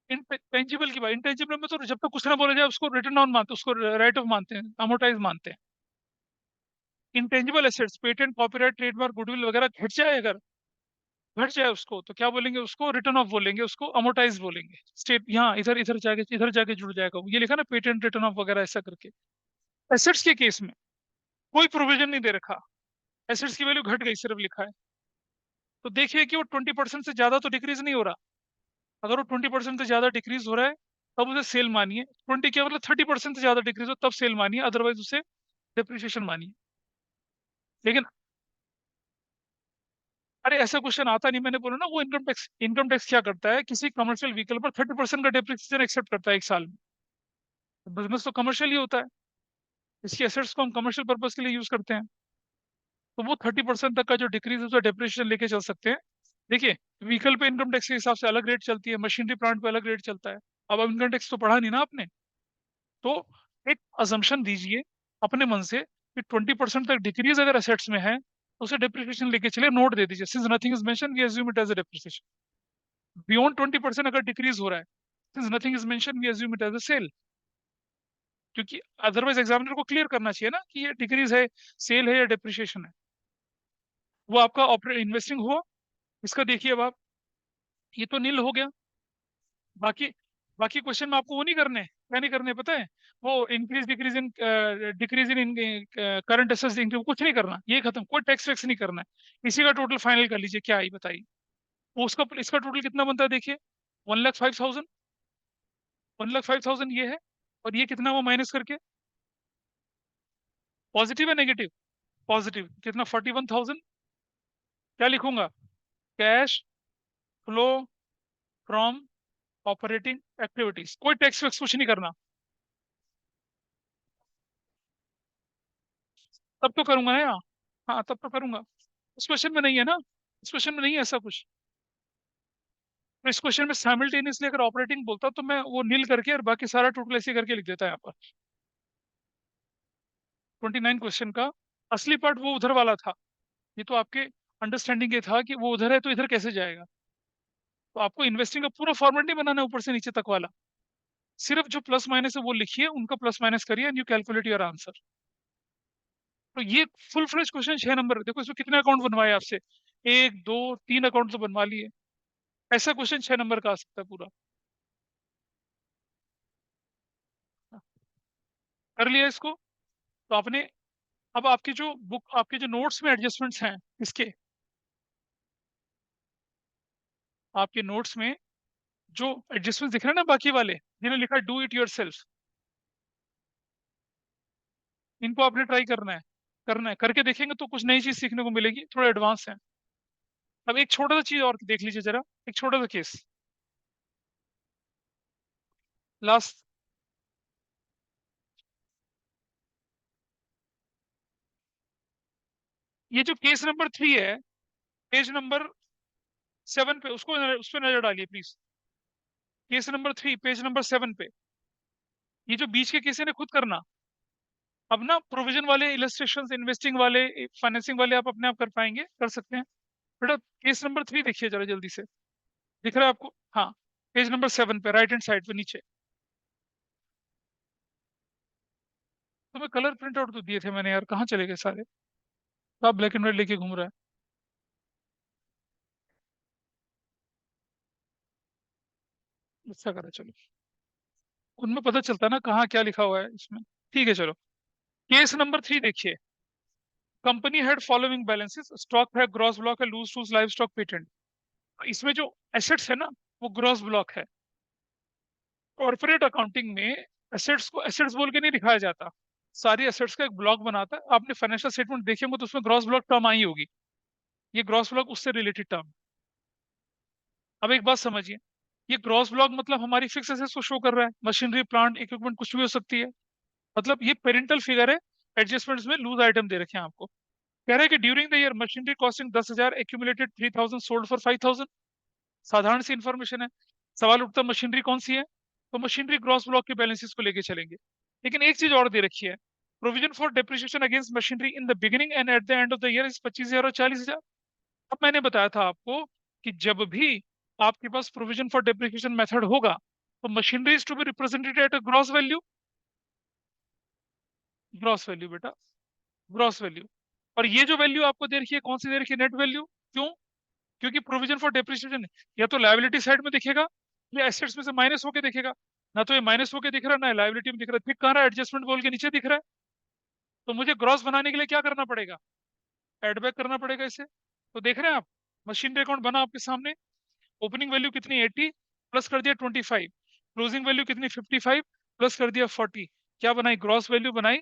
इंटेंजिबल की बात, इंटेंजिबल में तो जब तक कुछ ना बोला जाए उसको रिटर्न ऑन मानते हैं, उसको राइट ऑफ मानते हैं, अमोर्टाइज मानते हैं। Intangible assets, patent, copyright, trademark, goodwill वगैरह घट जाए, अगर घट जाए उसको तो क्या बोलेंगे? उसको रिटर्न ऑफ बोलेंगे, उसको अमोर्टाइज बोलेंगे। स्टेट यहाँ इधर जाके जुड़ जाएगा। ये लिखा ना पेटेंट रिटर्न ऑफ वगैरह ऐसा करके। एसेट्स के केस में कोई प्रोविजन नहीं दे रखा, एसेट्स की वैल्यू घट गई सिर्फ लिखा है, तो देखिए कि वो 20% से ज्यादा तो डिक्रीज नहीं हो रहा। अगर वो 20% से ज्यादा डिक्रीज हो रहा है तब उसे सेल मानिए। 20 क्या मतलब 30% से ज्यादा डिक्रीज हो तब सेल मानिए, अदरवाइज उसे डिप्रिसिएशन मानिए। लेकिन अरे ऐसा क्वेश्चन आता नहीं, मैंने बोला ना। वो इनकम टैक्स क्या करता है, किसी कमर्शियल व्हीकल पर 30% का डिप्रिसिएशन एक्सेप्ट करता है 1 साल में। बिजनेस तो कमर्शियल ही होता है, इसकी एसेट्स को हम कमर्शियल पर्पज के लिए यूज करते हैं। तो वो 30% तक का जो डिक्रीज है उसका डिप्रिसिएशन लेके चल सकते हैं। देखिए, व्हीकल पे इनकम टैक्स के हिसाब से अलग रेट चलती है, मशीनरी प्लांट पे अलग रेट चलता है। अब इनकम टैक्स तो पढ़ा नहीं ना आपने, तो एक अजम्पशन दीजिए अपने मन से कि 20% तक डिक्रीज अगर असेट्स में है तो उसे डिप्रिसिएशन लेके चलिए, नोट दे दीजिए। Since nothing is mention we assume it as a depreciation. Beyond 20% अगर डिक्रीज हो रहा है, since nothing is mentioned, we assume it as a sale, क्योंकि अदरवाइज एग्जामिनर को क्लियर करना चाहिए ना कि ये डिक्रीज है, सेल है या डेप्रिसिएशन है। वो आपका इन्वेस्टिंग हुआ, इसका देखिए अब आप, ये तो नील हो गया। बाकी बाकी क्वेश्चन में आपको वो नहीं करने, क्या नहीं करने पता है, वो increase decrease in current assets increase, कुछ नहीं करना, ये खत्म, कोई टैक्स वैक्स नहीं करना है। इसी का टोटल फाइनल कर लीजिए, क्या आई बताइए। वो उसका इसका टोटल कितना बनता है देखिए, 1,05,000, 1,05,000 ये है, और ये कितना वो माइनस करके, पॉजिटिव है नेगेटिव, पॉजिटिव कितना, 41,000। क्या लिखूंगा, cash flow from operating activities, कोई टैक्स वैक्स कुछ नहीं करना। तब तो करूंगा ना यहाँ, हाँ तब तो करूंगा। इस क्वेश्चन में नहीं है ना, इस क्वेश्चन में नहीं है ऐसा कुछ। तो इस क्वेश्चन में साइमल्टेनियसली अगर ऑपरेटिंग बोलता तो मैं वो नील करके और बाकी सारा टोटल ऐसे करके लिख देता यहाँ पर। 29 क्वेश्चन का असली पार्ट वो उधर वाला था, ये तो आपके अंडरस्टैंडिंग ये था कि वो उधर है तो इधर कैसे जाएगा। तो आपको इन्वेस्टिंग का पूरा फॉर्मेट नहीं बनाना है ऊपर से नीचे तक वाला, सिर्फ जो प्लस माइनस है वो लिखिए, उनका प्लस माइनस करिए and you calculate your answer. तो ये फुल फ्लेज क्वेश्चन 6 नंबर, देखो इसमें कितने अकाउंट बनवाए आपसे, 1 2 3 अकाउंट तो बनवा लिए। ऐसा क्वेश्चन 6 नंबर का आ सकता है पूरा। कर लिया इसको, तो आपने, अब आपकी जो बुक, आपके जो नोट्स में एडजस्टमेंट्स हैं इसके, आपके नोट्स में जो एडजस्टमेंट दिख रहे हैं ना बाकी वाले, जिन्हें लिखा डू इट योर सेल्फ, इनको आपने ट्राई करना है, करना है, करके देखेंगे तो कुछ नई चीज सीखने को मिलेगी, थोड़ा एडवांस है। अब एक छोटा सा चीज और देख लीजिए जरा, एक छोटा सा केस लास्ट, ये जो केस नंबर 3 है, पेज नंबर 7 पे, उसको उस पर नजर डालिए please. Case number 3 page number 7 पे, ये जो बीच के केस है ना खुद करना। अब ना प्रोविजन वाले इलस्ट्रेशन, इन्वेस्टिंग वाले, फाइनेंसिंग वाले आप अपने आप कर पाएंगे, कर सकते हैं। बेटा केस नंबर 3 देखिए जरा जल्दी से, दिख रहा है आपको, हाँ पेज नंबर 7 पे राइट हैंड साइड पे नीचे। तुम्हें कलर प्रिंट आउट तो दिए थे मैंने यार, कहाँ चले गए सारे, आप ब्लैक एंड व्हाइट लेके घूम रहा है। अच्छा करा चलो, उनमें पता चलता है ना कहाँ क्या लिखा हुआ है इसमें। ठीक है चलो, केस नंबर 3 देखिए। Company had following balances, stock है, ग्रॉस ब्लॉक है, loose tools, live stock, patent. इसमें जो एसेट्स है ना वो ग्रॉस ब्लॉक है। कॉर्पोरेट अकाउंटिंग में एसेट्स को एसेट्स बोल के नहीं दिखाया जाता, सारी एसेट्स का एक ब्लॉक बनाता है। आपने फाइनेंशियल स्टेटमेंट देखेंगे तो उसमें ग्रॉस ब्लॉक टर्म आई होगी, ये ग्रॉस ब्लॉक उससे रिलेटेड टर्म। अब एक बात समझिए, ये ग्रॉस ब्लॉक मतलब हमारी फिक्स एसेट्स को शो कर रहा है, मशीनरी प्लांट इक्विपमेंट कुछ भी हो सकती है। मतलब ये पेरेंटल फिगर है, एडजस्टमेंट्स में लूज आइटम दे रखे हैं आपको। कह रहे हैं कि during the year machinery costing 10,000, accumulated 3,000, sold for 5,000। साधारण सी इंफॉर्मेशन है। सवाल उठता मशीनरी कौन सी है, तो मशीनरी ग्रॉस ब्लॉक के बैलेंसेस को लेके चलेंगे। लेकिन एक चीज और दे रखी है, provision for depreciation against machinery in the beginning and eight the end of the year is 25,000 और 40,000। अब मैंने बताया था आपको कि जब भी आपके पास प्रोविजन फॉर डेप्रिसिएशन मेथड होगा तो machinery is to be represented at a gross value, gross value बेटा, ग्रॉस वैल्यू। और ये जो वैल्यू आपको दे रखी है कौन सी दे रखी है, नेट वैल्यू। क्यों, क्योंकि प्रोविजन फॉर डेप्रिसिएशन या तो लायबिलिटी साइड में दिखेगा या एसेट्स में से माइनस होके दिखेगा। ना तो ये माइनस होके दिख रहा है ना लायबिलिटी में दिख रहा है, दिख कहाँ रहा है, एडजस्टमेंट बोल के नीचे दिख रहा है। तो मुझे ग्रॉस बनाने के लिए क्या करना पड़ेगा, एड बैक करना पड़ेगा इसे। तो देख रहे हैं आप, मशीनरी अकाउंट बना आपके सामने, ओपनिंग वैल्यू कितनी 80, प्लस कर दिया 25, क्लोजिंग वैल्यू कितनी 55, प्लस कर दिया 40, क्या बनाई, ग्रॉस वैल्यू बनाई।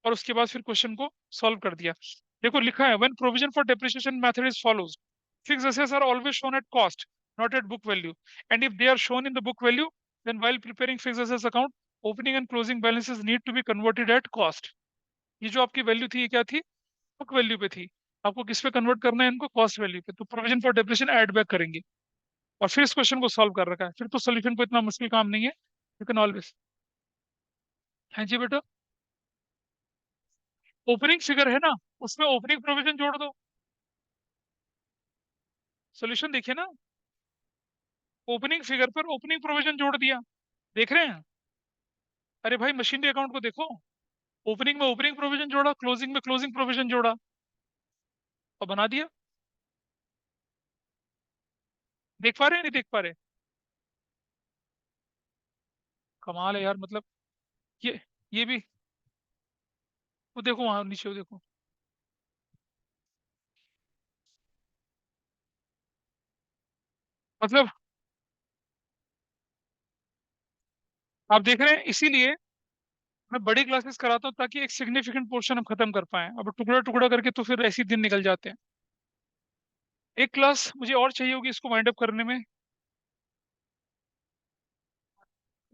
और उसके बाद फिर क्वेश्चन को सॉल्व कर दिया। देखो लिखा है, when provision for depreciation method is follows, fixed assets are always shown at cost, not at book value, and if they are shown in the book value, then while preparing fixed assets account, opening and closing balances need to be converted at cost। ये जो आपकी value थी ये क्या थी, book value पे थी। आपको किस पे कन्वर्ट करना है इनको, कॉस्ट वैल्यू पे। तो provision for depreciation add back करेंगे और फिर इस क्वेश्चन को सॉल्व कर रखा है, फिर तो सोल्यूशन को इतना मुश्किल काम नहीं है, यू कैन ऑलवेज। हाँ जी बेटा, ओपनिंग फिगर है ना, उसमें ओपनिंग प्रोविजन जोड़ दो, सोल्यूशन देखिए ना। ओपनिंग फिगर पर ओपनिंग प्रोविजन जोड़ दिया। देख रहे हैं? अरे भाई मशीनरी अकाउंट को देखो, ओपनिंग में ओपनिंग प्रोविजन जोड़ा, क्लोजिंग में क्लोजिंग प्रोविजन जोड़ा और बना दिया। देख पा रहे हैं नहीं देख पा रहे? कमाल है यार, मतलब ये भी, वो देखो वहां नीचे, वो देखो। मतलब आप देख रहे हैं, इसीलिए मैं बड़ी क्लासेस कराता हूँ ताकि एक सिग्निफिकेंट पोर्शन हम खत्म कर पाए। अब टुकड़ा टुकड़ा करके तो फिर ऐसे ही दिन निकल जाते हैं। एक क्लास मुझे और चाहिए होगी इसको वाइंड अप करने में।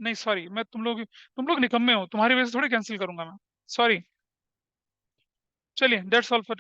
नहीं सॉरी, मैं तुम लोग निकम्मे हो, तुम्हारी वजह से थोड़ी कैंसिल करूंगा मैं। सॉरी। चलिए दैट्स ऑल फॉर